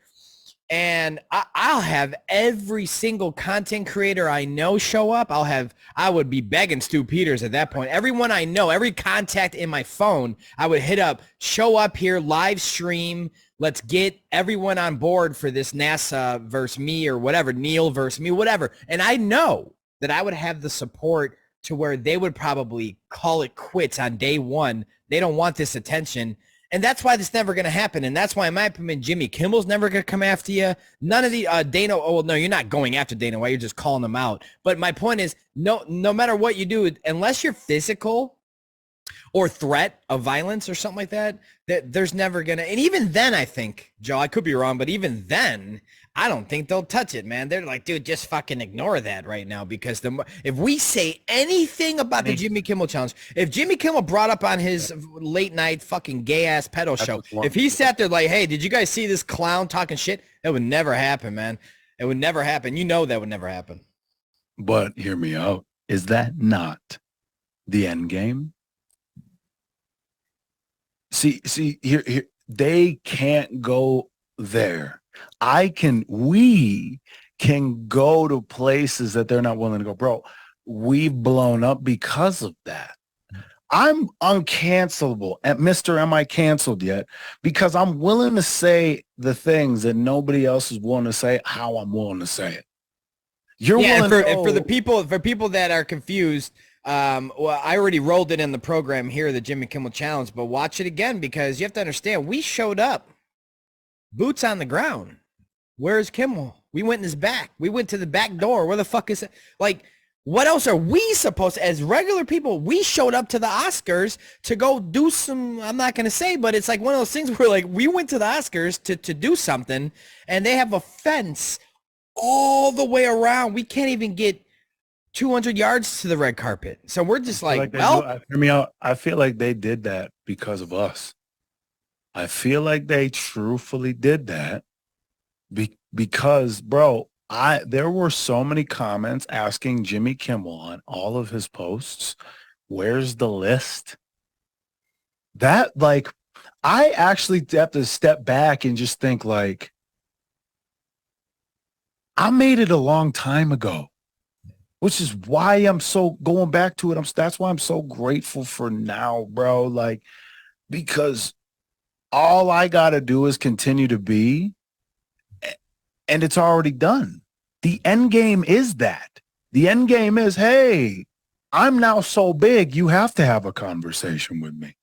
and I'll have every single content creator I know show up. I would be begging Stu Peters at that point. Everyone I know, every contact in my phone, I would hit up, show up here, live stream. Let's get everyone on board for this NASA versus me or whatever, Neil versus me, whatever. And I know that I would have the support to where they would probably call it quits on day one. They don't want this attention. And that's why this never going to happen. And that's why, in my opinion, Jimmy Kimmel's never going to come after you. None of the Dana. Oh, no, you're not going after Dana White. You're just calling them out. But my point is, no matter what you do, unless you're physical or threat of violence or something like that, there's never going to. And even then, I think, Joe, I could be wrong, but even then, I don't think they'll touch it, man. They're like, dude, just fucking ignore that right now because if we say anything about the Jimmy Kimmel Challenge, if Jimmy Kimmel brought up on his late night fucking gay ass pedo show, if he sat there like, hey, did you guys see this clown talking shit? It would never happen, man. It would never happen. You know that would never happen. But hear me out. Is that not the end game? See, here, they can't go there. We can go to places that they're not willing to go. Bro, we've blown up because of that. I'm uncancelable. And Mr. Am I canceled yet? Because I'm willing to say the things that nobody else is willing to say, how I'm willing to say it. You're willing and for people that are confused, well, I already rolled it in the program here, the Jimmy Kimmel Challenge, but watch it again because you have to understand, we showed up. Boots on the ground. Where's Kimmel? We went in his back. We went to the back door. Where the fuck is it? Like, what else are we supposed to, as regular people, we showed up to the Oscars to go do some, I'm not going to say, but it's like one of those things where like we went to the Oscars to do something and they have a fence all the way around. We can't even get 200 yards to the red carpet. So we're just like hear me out. I feel like they did that because of us. I feel like they truthfully did that because, bro, there were so many comments asking Jimmy Kimmel on all of his posts, where's the list? That, like, I actually have to step back and just think, like, I made it a long time ago, which is why I'm so going back to it. That's why I'm so grateful for now, bro. Like, because all I got to do is continue to be, and it's already done. The end game is that. The end game is, hey, I'm now so big, you have to have a conversation with me.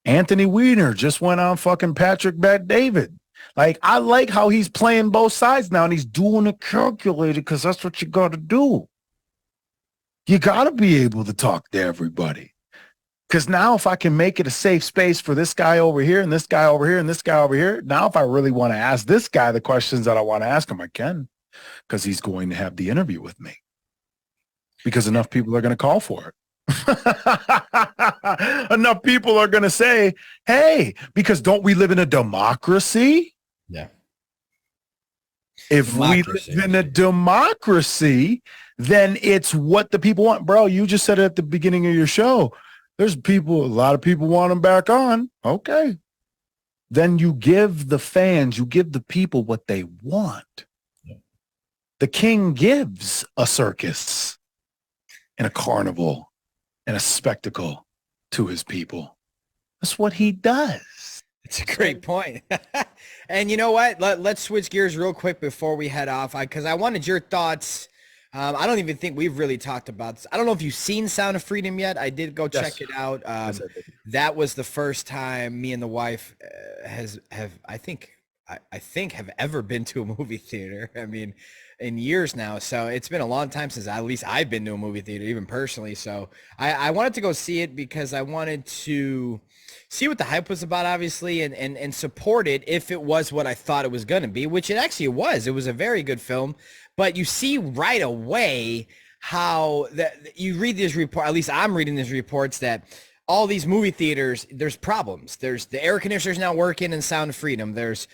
Anthony Weiner just went on fucking Patrick Bet-David. Like, I like how he's playing both sides now, and he's doing it calculated because that's what you got to do. You got to be able to talk to everybody. Because now if I can make it a safe space for this guy over here and this guy over here and this guy over here, now if I really want to ask this guy the questions that I want to ask him, I can, because he's going to have the interview with me. Because enough people are going to call for it. Enough people are going to say, hey, because don't we live in a democracy? Yeah. If we live in a democracy, then it's what the people want. Bro, you just said it at the beginning of your show. There's people, a lot of people want them back on. Okay. Then you give the fans, you give the people what they want. Yeah. The king gives a circus and a carnival and a spectacle to his people. That's what he does. It's a great point. And you know what? Let's switch gears real quick before we head off, because I wanted your thoughts. I don't even think we've really talked about this. I don't know if you've seen Sound of Freedom yet. I did go check it out. That was the first time me and the wife have I think I think have ever been to a movie theater. I mean, in years now. So it's been a long time since at least I've been to a movie theater, even personally. So I wanted to go see it because I wanted to see what the hype was about, obviously, and support it if it was what I thought it was going to be, which it actually was. It was a very good film. But you see right away how that you read this report, at least I'm reading these reports, that all these movie theaters, there's problems. There's the air conditioners not working in Sound of Freedom. There's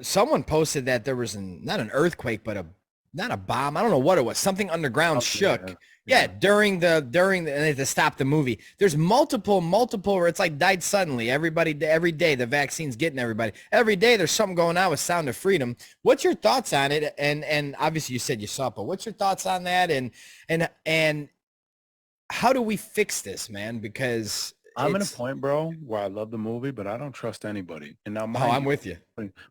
someone posted that there was not an earthquake, but not a bomb. I don't know what it was. Something underground shook. Yeah, during the and they had to stop the movie. There's multiple where it's like died suddenly. Everybody every day the vaccine's getting everybody. Every day there's something going on with Sound of Freedom. What's your thoughts on it? And obviously you said you saw it, but what's your thoughts on that? And how do we fix this, man? Because I'm in a point, bro, where I love the movie, but I don't trust anybody. And now I'm with you.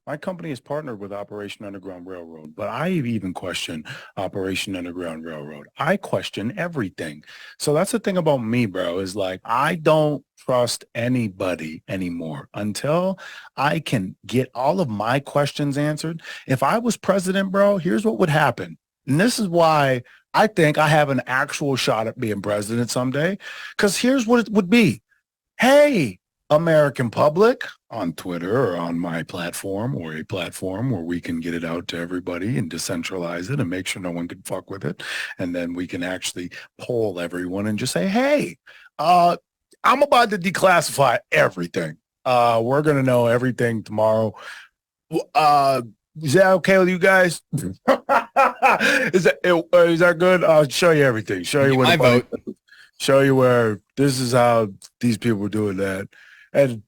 My company is partnered with Operation Underground Railroad, but I even question Operation Underground Railroad. I question everything. So that's the thing about me, bro, is like, I don't trust anybody anymore until I can get all of my questions answered. If I was president, bro, here's what would happen. And this is why I think I have an actual shot at being president someday, because here's what it would be. Hey, American public, on Twitter or on my platform or a platform where we can get it out to everybody and decentralize it and make sure no one can fuck with it. And then we can actually poll everyone and just say, hey, I'm about to declassify everything. We're going to know everything tomorrow. Is that okay with you guys? Is that good? I'll show you everything. Show you my vote. Show you where this is how these people are doing that. And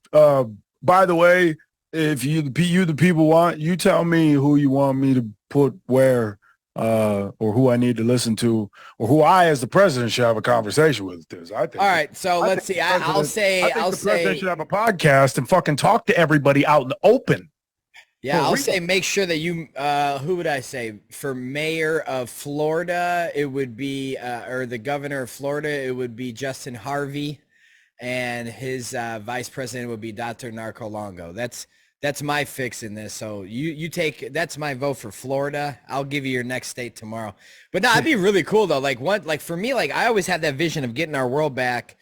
by the way, if you the people want, you tell me who you want me to put where, or who I need to listen to, or who I, as the president, should have a conversation with. This, I think. All right, so let's see. I'll say the president should have a podcast and fucking talk to everybody out in the open. Yeah, I'll say make sure that you, who would I say? For mayor of Florida, it would be, or the governor of Florida, it would be Justin Harvey, and his vice president would be Dr. Narco Longo. That's my fix in this. So you take, that's my vote for Florida. I'll give you your next state tomorrow. But no, it'd be really cool though. Like for me, like I always had that vision of getting our world back.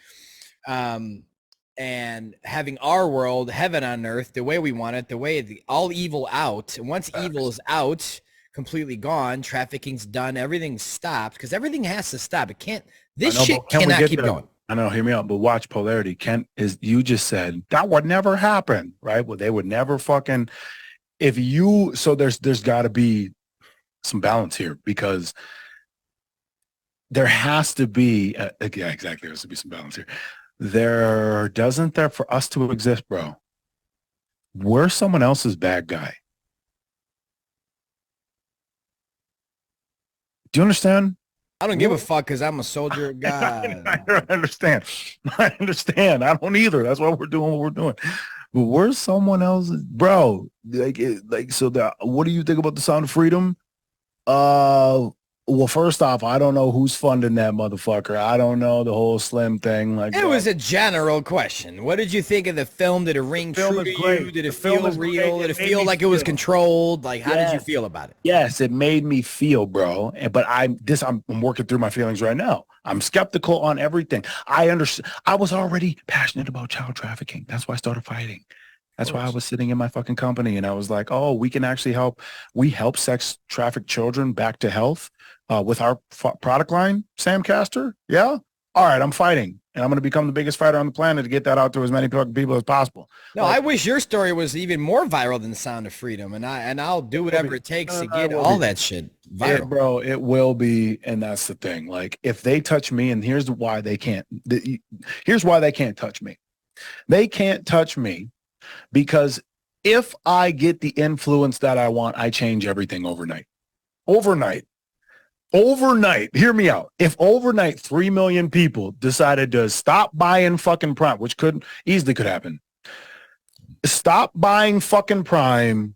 And having our world, heaven on earth, the way we want it, the way all evil out. And once evil is out, completely gone, trafficking's done, everything's stopped, because everything has to stop. It can't, shit cannot keep going. I know, hear me out, but watch polarity. You just said that would never happen, right? Well, they would never fucking, so there's got to be some balance here, because there has to be, yeah, exactly, there has to be some balance here. Doesn't there, for us to exist, bro, we're someone else's bad guy. Do you understand? I don't give a fuck because I'm a soldier of God. I understand. I I don't either. That's why we're doing what we're doing. But we're someone else's, bro. What do you think about the Sound of Freedom? Well, first off, I don't know who's funding that motherfucker. I don't know the whole Slim thing. It was a general question. What did you think of the film? Did it ring true to you? Did it feel real? Did it feel like it was controlled? Like, how did you feel about it? Yes, it made me feel, bro. But I'm working through my feelings right now. I'm skeptical on everything. I understand. I was already passionate about child trafficking. That's why I started fighting. That's why I was sitting in my fucking company and I was like, oh, we can actually help. We help sex trafficked children back to health with our product line, Sam Castor. Yeah. All right. I'm fighting and I'm going to become the biggest fighter on the planet to get that out to as many people as possible. No, I wish your story was even more viral than the Sound of Freedom. And I'll do whatever it takes to get all that shit viral. Bro, it will be. And that's the thing. Like if they touch me, and here's why they can't touch me. They can't touch me. Because if I get the influence that I want, I change everything overnight. Overnight. Hear me out. If overnight 3 million people decided to stop buying fucking Prime, which easily could happen. Stop buying fucking Prime.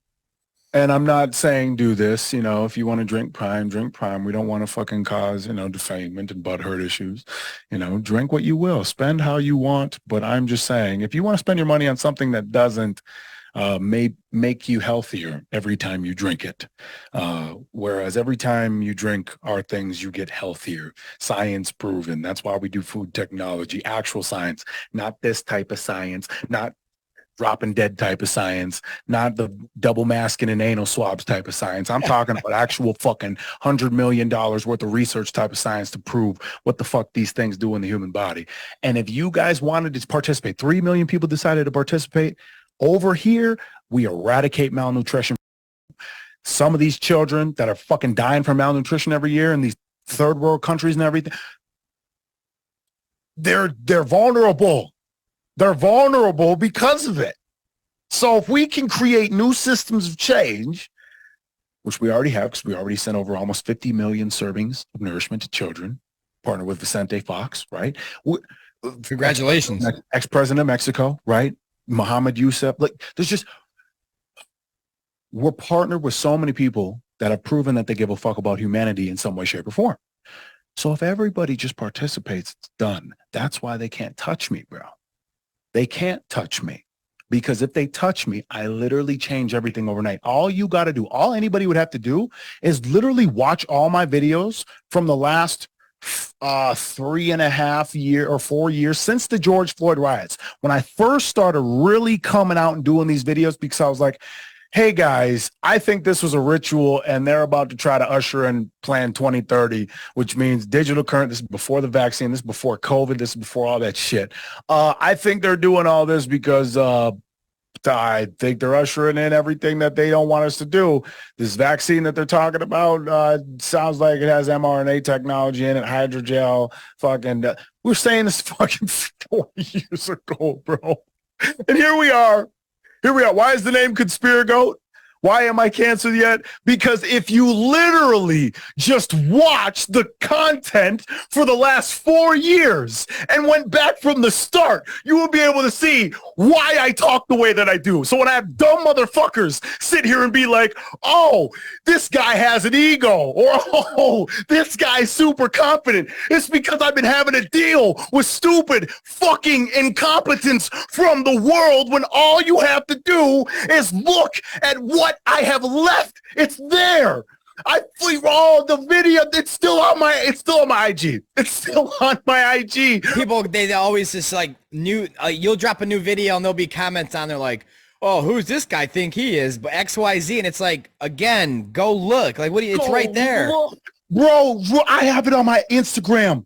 And I'm not saying do this, if you want to drink Prime, drink Prime. We don't want to fucking cause, defamation and butthurt issues. Drink what you will, spend how you want. But I'm just saying, if you want to spend your money on something that doesn't may make you healthier every time you drink it. Whereas every time you drink our things, you get healthier. Science proven. That's why we do food technology, actual science, not this type of science, not dropping dead type of science, not the double masking and anal swabs type of science. I'm talking about actual fucking $100 million worth of research type of science to prove what the fuck these things do in the human body. And if you guys wanted to participate, 3 million people decided to participate. Over here, we eradicate malnutrition. Some of these children that are fucking dying from malnutrition every year in these third world countries and everything, they're vulnerable. They're vulnerable because of it. So if we can create new systems of change, which we already have, because we already sent over almost 50 million servings of nourishment to children, partner with Vicente Fox, right? Congratulations. Ex-president of Mexico, right? Mohammed Yusuf. Like, we're partnered with so many people that have proven that they give a fuck about humanity in some way, shape, or form. So if everybody just participates, it's done. That's why they can't touch me, bro. They can't touch me, because if they touch me, I literally change everything overnight. All you got to do, all anybody would have to do is literally watch all my videos from the last 3.5 years or 4 years since the George Floyd riots. When I first started really coming out and doing these videos, because I was like, hey guys, I think this was a ritual and they're about to try to usher in Plan 2030, which means digital current. This is before the vaccine. This is before COVID. This is before all that shit. I think they're doing all this because I think they're ushering in everything that they don't want us to do. This vaccine that they're talking about sounds like it has mRNA technology in it, hydrogel, fucking. We were saying this fucking 4 years ago, bro. And here we are. Why is the name Conspiragoat? Why am I canceled yet? Because if you literally just watch the content for the last 4 years and went back from the start, you will be able to see why I talk the way that I do. So when I have dumb motherfuckers sit here and be like, oh, this guy has an ego, or oh, this guy's super confident, it's because I've been having to deal with stupid fucking incompetence from the world, when all you have to do is look at what I have left. It's there. The video, it's still on my IG. It's still on my IG. People, they always just like you'll drop a new video and there'll be comments on there like, oh, who's this guy think he is? But XYZ. And it's like, again, go look. Like, it's right there. Bro, I have it on my Instagram.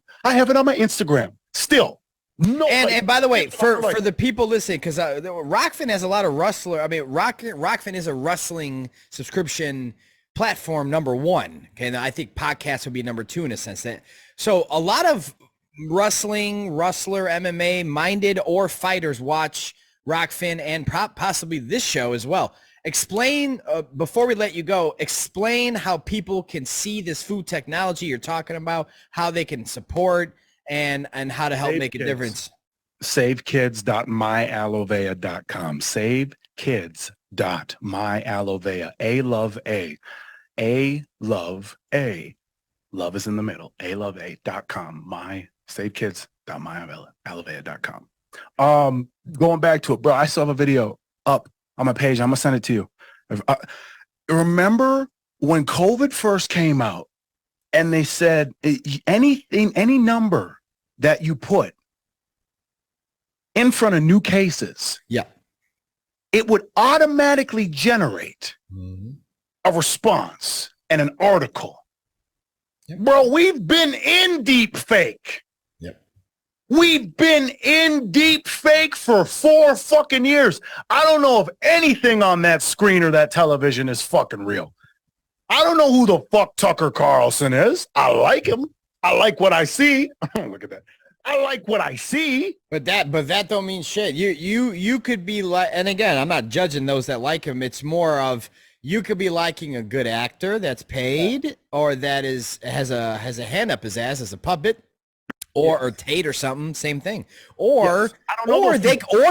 Still. No, and by the way, for the people listening, because Rockfin has a lot of rustler. I mean, Rockfin is a wrestling subscription platform, number one. Okay, and I think podcasts would be number two in a sense. So a lot of wrestler, MMA minded or fighters watch Rockfin and possibly this show as well. Explain, before we let you go, explain how people can see this food technology you're talking about, how they can support, and how to help make a difference. Savekids.myaloevea.com. Savekids.myaloevea. A love A. A love A. Love is in the middle. AloveA.com. Savekids.myaloevea.com. Going back to it, bro, I still have a video up on my page. I'm gonna send it to you. Remember when COVID first came out and they said any number that you put in front of new cases, yeah, it would automatically generate a response and an article. Yep. Bro, we've been in deep fake. Yep. We've been in deep fake for 4 fucking years. I don't know if anything on that screen or that television is fucking real. I don't know who the fuck Tucker Carlson is. I like him. I like what I see. Look at that. I like what I see. But that don't mean shit. You could be like, and again, I'm not judging those that like him. It's more of, you could be liking a good actor that's paid, or that has a hand up his ass as a puppet, or Tate or something. Same thing. Or I don't know, or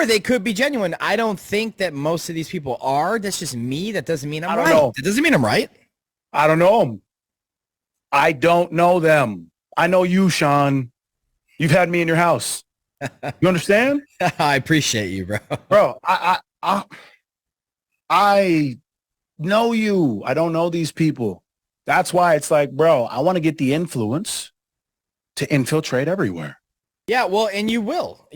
they could be genuine. I don't think that most of these people are. That's just me. That doesn't mean I'm right. Know. That doesn't mean I'm right. I don't know them. I don't know them. I know you, Sean. You've had me in your house. You understand? I appreciate you, bro. Bro, I know you. I don't know these people. That's why it's like, bro, I want to get the influence to infiltrate everywhere. Yeah, well, and you will,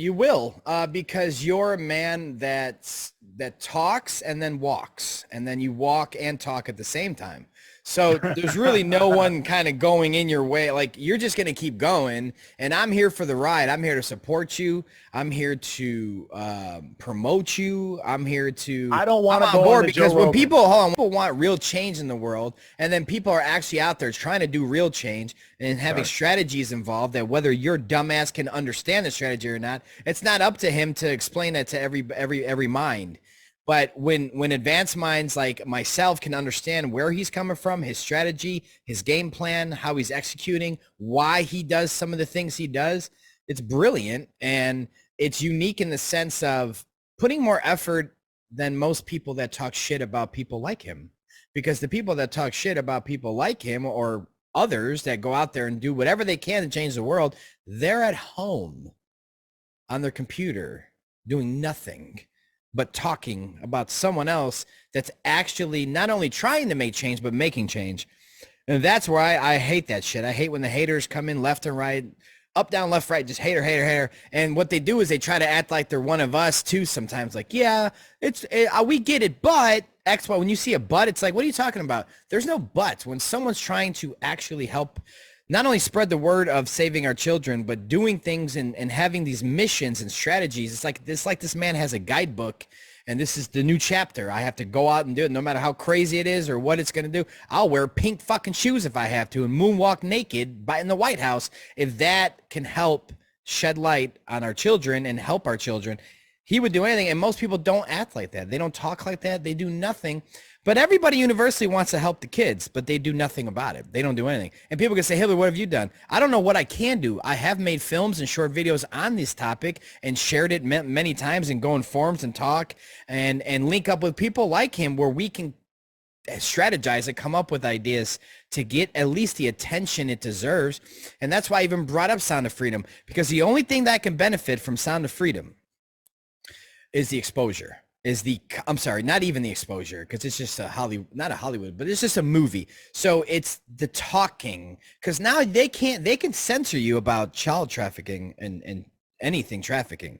because you're a man that talks and then walks, and then you walk and talk at the same time. So there's really no one kind of going in your way. Like, you're just going to keep going, and I'm here for the ride. I'm here to support you. I'm here to promote you. I'm here to. I don't want to go on board because when people want real change in the world, and then people are actually out there trying to do real change and having strategies involved, that whether your dumbass can understand the strategy or not, it's not up to him to explain that to every mind. But when advanced minds like myself can understand where he's coming from, his strategy, his game plan, how he's executing, why he does some of the things he does, it's brilliant. And it's unique in the sense of putting more effort than most people that talk shit about people like him. Because the people that talk shit about people like him or others that go out there and do whatever they can to change the world, they're at home on their computer doing nothing but talking about someone else that's actually not only trying to make change, but making change. And that's why I hate that shit. I hate when the haters come in left and right, up, down, left, right, just hater. And what they do is they try to act like they're one of us too sometimes. Like, yeah, we get it, but X, Y. When you see a but, it's like, what are you talking about? There's no buts. When someone's trying to actually help not only spread the word of saving our children, but doing things and having these missions and strategies. It's like this man has a guidebook, and this is the new chapter. I have to go out and do it no matter how crazy it is or what it's going to do. I'll wear pink fucking shoes if I have to and moonwalk naked in the White House. If that can help shed light on our children and help our children, he would do anything. And most people don't act like that. They don't talk like that. They do nothing. But everybody universally wants to help the kids, but they do nothing about it. They don't do anything. And people can say, Hibbler, what have you done? I don't know what I can do. I have made films and short videos on this topic and shared it many times and go in forums and talk and link up with people like him where we can strategize and come up with ideas to get at least the attention it deserves. And that's why I even brought up Sound of Freedom, because the only thing that can benefit from Sound of Freedom is the exposure. I'm sorry, not even the exposure, because it's just not a Hollywood, but it's just a movie. So it's the talking, because now they can censor you about child trafficking and anything trafficking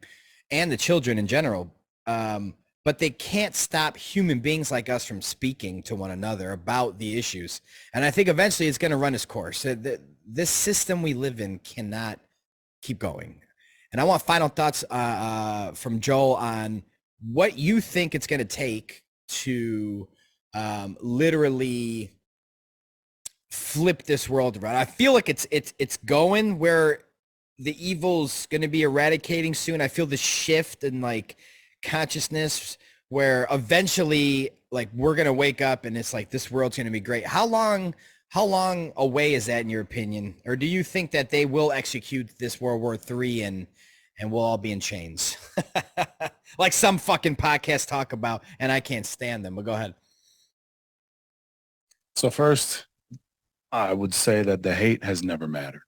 and the children in general. But they can't stop human beings like us from speaking to one another about the issues. And I think eventually it's going to run its course. This system we live in cannot keep going. And I want final thoughts from Joel on what you think it's going to take to literally flip this world around. I feel like it's going where the evil's going to be eradicating soon. I feel the shift in like consciousness where eventually like we're going to wake up and it's like this world's going to be great. How long away is that in your opinion? Or do you think that they will execute this World War III and we'll all be in chains? Like some fucking podcast talk about, and I can't stand them, but go ahead. So first, I would say that the hate has never mattered.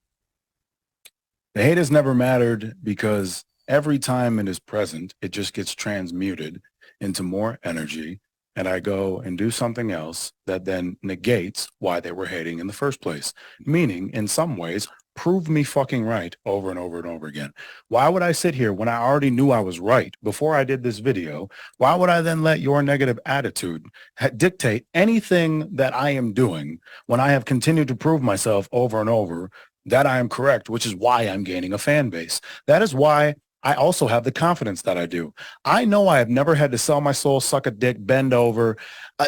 The hate has never mattered because every time it is present, it just gets transmuted into more energy, and I go and do something else that then negates why they were hating in the first place. Meaning, in some ways, prove me fucking right over and over and over again. Why would I sit here when I already knew I was right before I did this video? Why would I then let your negative attitude dictate anything that I am doing when I have continued to prove myself over and over that I am correct, which is why I'm gaining a fan base. That is why I also have the confidence that I do. I know I have never had to sell my soul, suck a dick, bend over,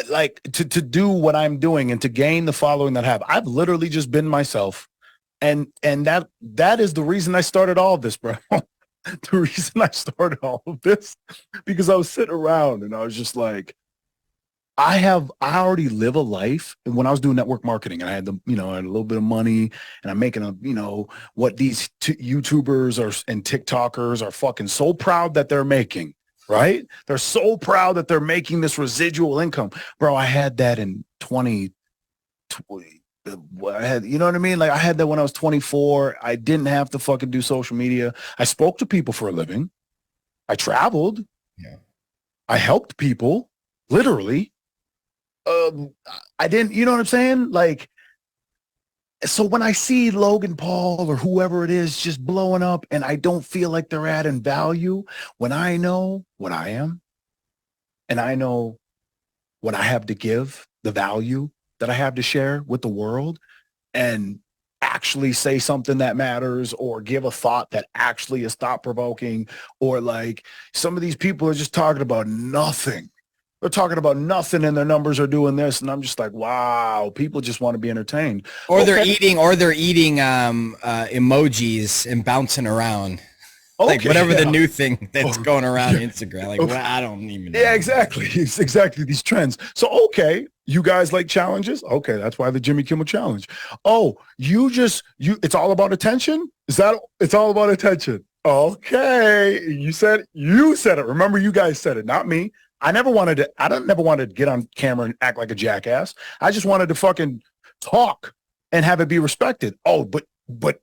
like to do what I'm doing and to gain the following that I have. I've literally just been myself. And that is the reason I started all of this, bro. The reason I started all of this, because I was sitting around and I was just like, I already live a life. And when I was doing network marketing, I had I had a little bit of money, and I'm making what these YouTubers and TikTokers are fucking so proud that they're making, right? They're so proud that they're making this residual income. Bro, I had that in 2020. I had, you know what I mean? Like I had that when I was 24. I didn't have to fucking do social media. I spoke to people for a living. I traveled. Yeah. I helped people. literally. I didn't, you know what I'm saying? Like, so when I see Logan Paul or whoever it is just blowing up and I don't feel like they're adding value, when I know what I am and I know what I have to give, the value that I have to share with the world, and actually say something that matters or give a thought that actually is thought provoking, or like some of these people are just talking about nothing. They're talking about nothing and their numbers are doing this. And I'm just like, wow, people just want to be entertained. Or they're eating emojis and bouncing around. Like whatever the new thing that's going around Instagram. Like, well, I don't even know. Yeah, exactly. It's exactly these trends. So, okay, you guys like challenges? Okay, that's why the Jimmy Kimmel Challenge. Oh, it's all about attention? It's all about attention? Okay, you said it. Remember, you guys said it, not me. I never wanted to get on camera and act like a jackass. I just wanted to fucking talk and have it be respected. Oh, but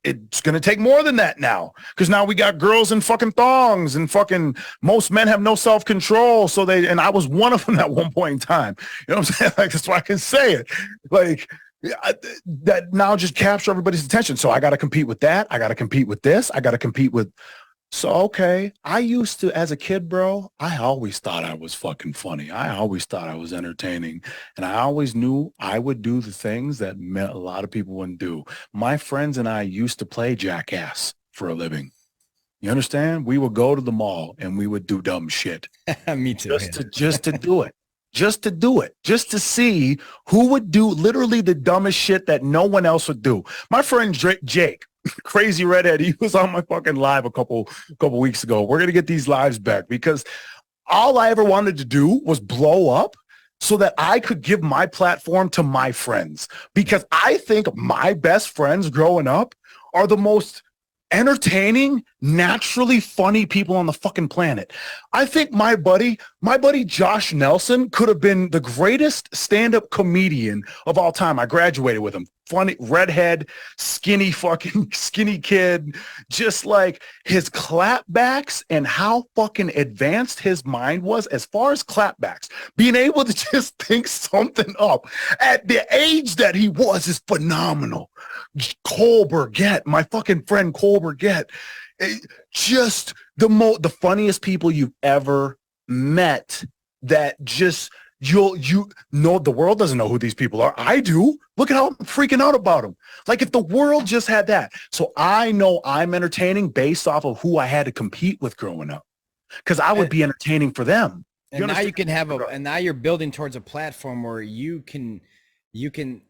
it's going to take more than that now, because now we got girls in fucking thongs and fucking most men have no self-control. So and I was one of them at one point in time. You know what I'm saying? Like, that's why I can say it. Like, that now just capture everybody's attention. So I got to compete with that. I got to compete with this. I got to compete with. So, okay, I used to, as a kid, bro, I always thought I was fucking funny. I always thought I was entertaining. And I always knew I would do the things that a lot of people wouldn't do. My friends and I used to play jackass for a living. You understand? We would go to the mall and we would do dumb shit. Me too. Just to do it. Just to do it. Just to see who would do literally the dumbest shit that no one else would do. My friend Jake, crazy redhead, he was on my fucking live a couple weeks ago. We're going to get these lives back because all I ever wanted to do was blow up so that I could give my platform to my friends, because I think my best friends growing up are the most entertaining, naturally funny people on the fucking planet. I think my buddy Josh Nelson could have been the greatest stand-up comedian of all time. I graduated with him. Funny, redhead, skinny kid, just like his clapbacks and how fucking advanced his mind was as far as clapbacks. Being able to just think something up at the age that he was is phenomenal. Cole Burgett, my fucking friend Cole Burgett, just the funniest people you've ever met. That just you know, the world doesn't know who these people are. I do. Look at how I'm freaking out about them. Like, if the world just had that. So I know I'm entertaining based off of who I had to compete with growing up, because I would be entertaining for them. And now you can have and now you're building towards a platform where you can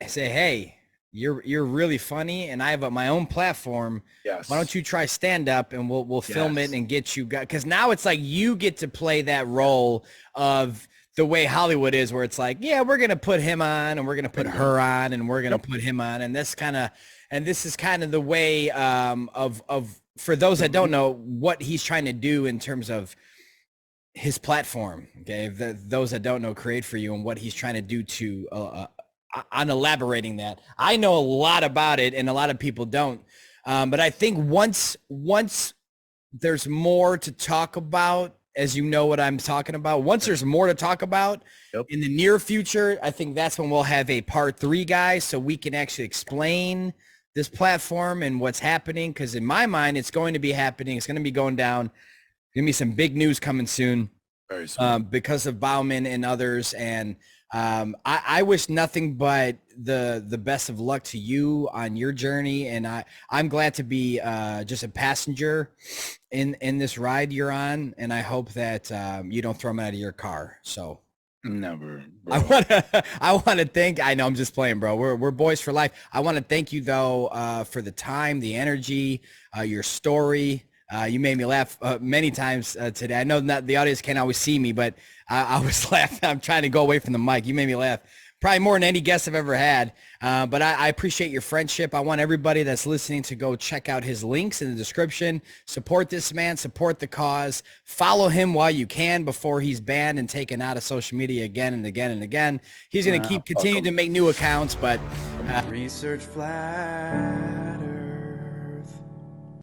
say, hey, you're really funny, and I have my own platform. Yes. Why don't you try stand up, and we'll film it and get you guys, because now it's like you get to play that role of the way Hollywood is, where it's like, yeah, we're gonna put him on, and we're gonna put her on, and we're gonna put him on, and this is kind of the way of for those that don't know what he's trying to do in terms of his platform. Okay, those that don't know, Create For You, and what he's trying to do to on elaborating that. I know a lot about it, and a lot of people don't. But I think once there's more to talk about, as you know what I'm talking about, once there's more to talk about in the near future, I think that's when we'll have a part 3, guys, so we can actually explain this platform and what's happening. Because in my mind, it's going to be happening. It's going to be going down. Going to be some big news coming soon. Very soon. Because of Bauman and others. And I wish nothing but the best of luck to you on your journey, and I'm glad to be just a passenger in this ride you're on, and I hope that you don't throw me out of your car. So never, bro. I want to thank. I know I'm just playing, bro. We're boys for life. I want to thank you though for the time, the energy, your story. You made me laugh many times today. I know that the audience can't always see me, but I was laughing. I'm trying to go away from the mic. You made me laugh probably more than any guest I've ever had. But I appreciate your friendship. I want everybody that's listening to go check out his links in the description. Support this man. Support the cause. Follow him while you can before he's banned and taken out of social media again and again and again. He's going to continue to make new accounts, but Research flag.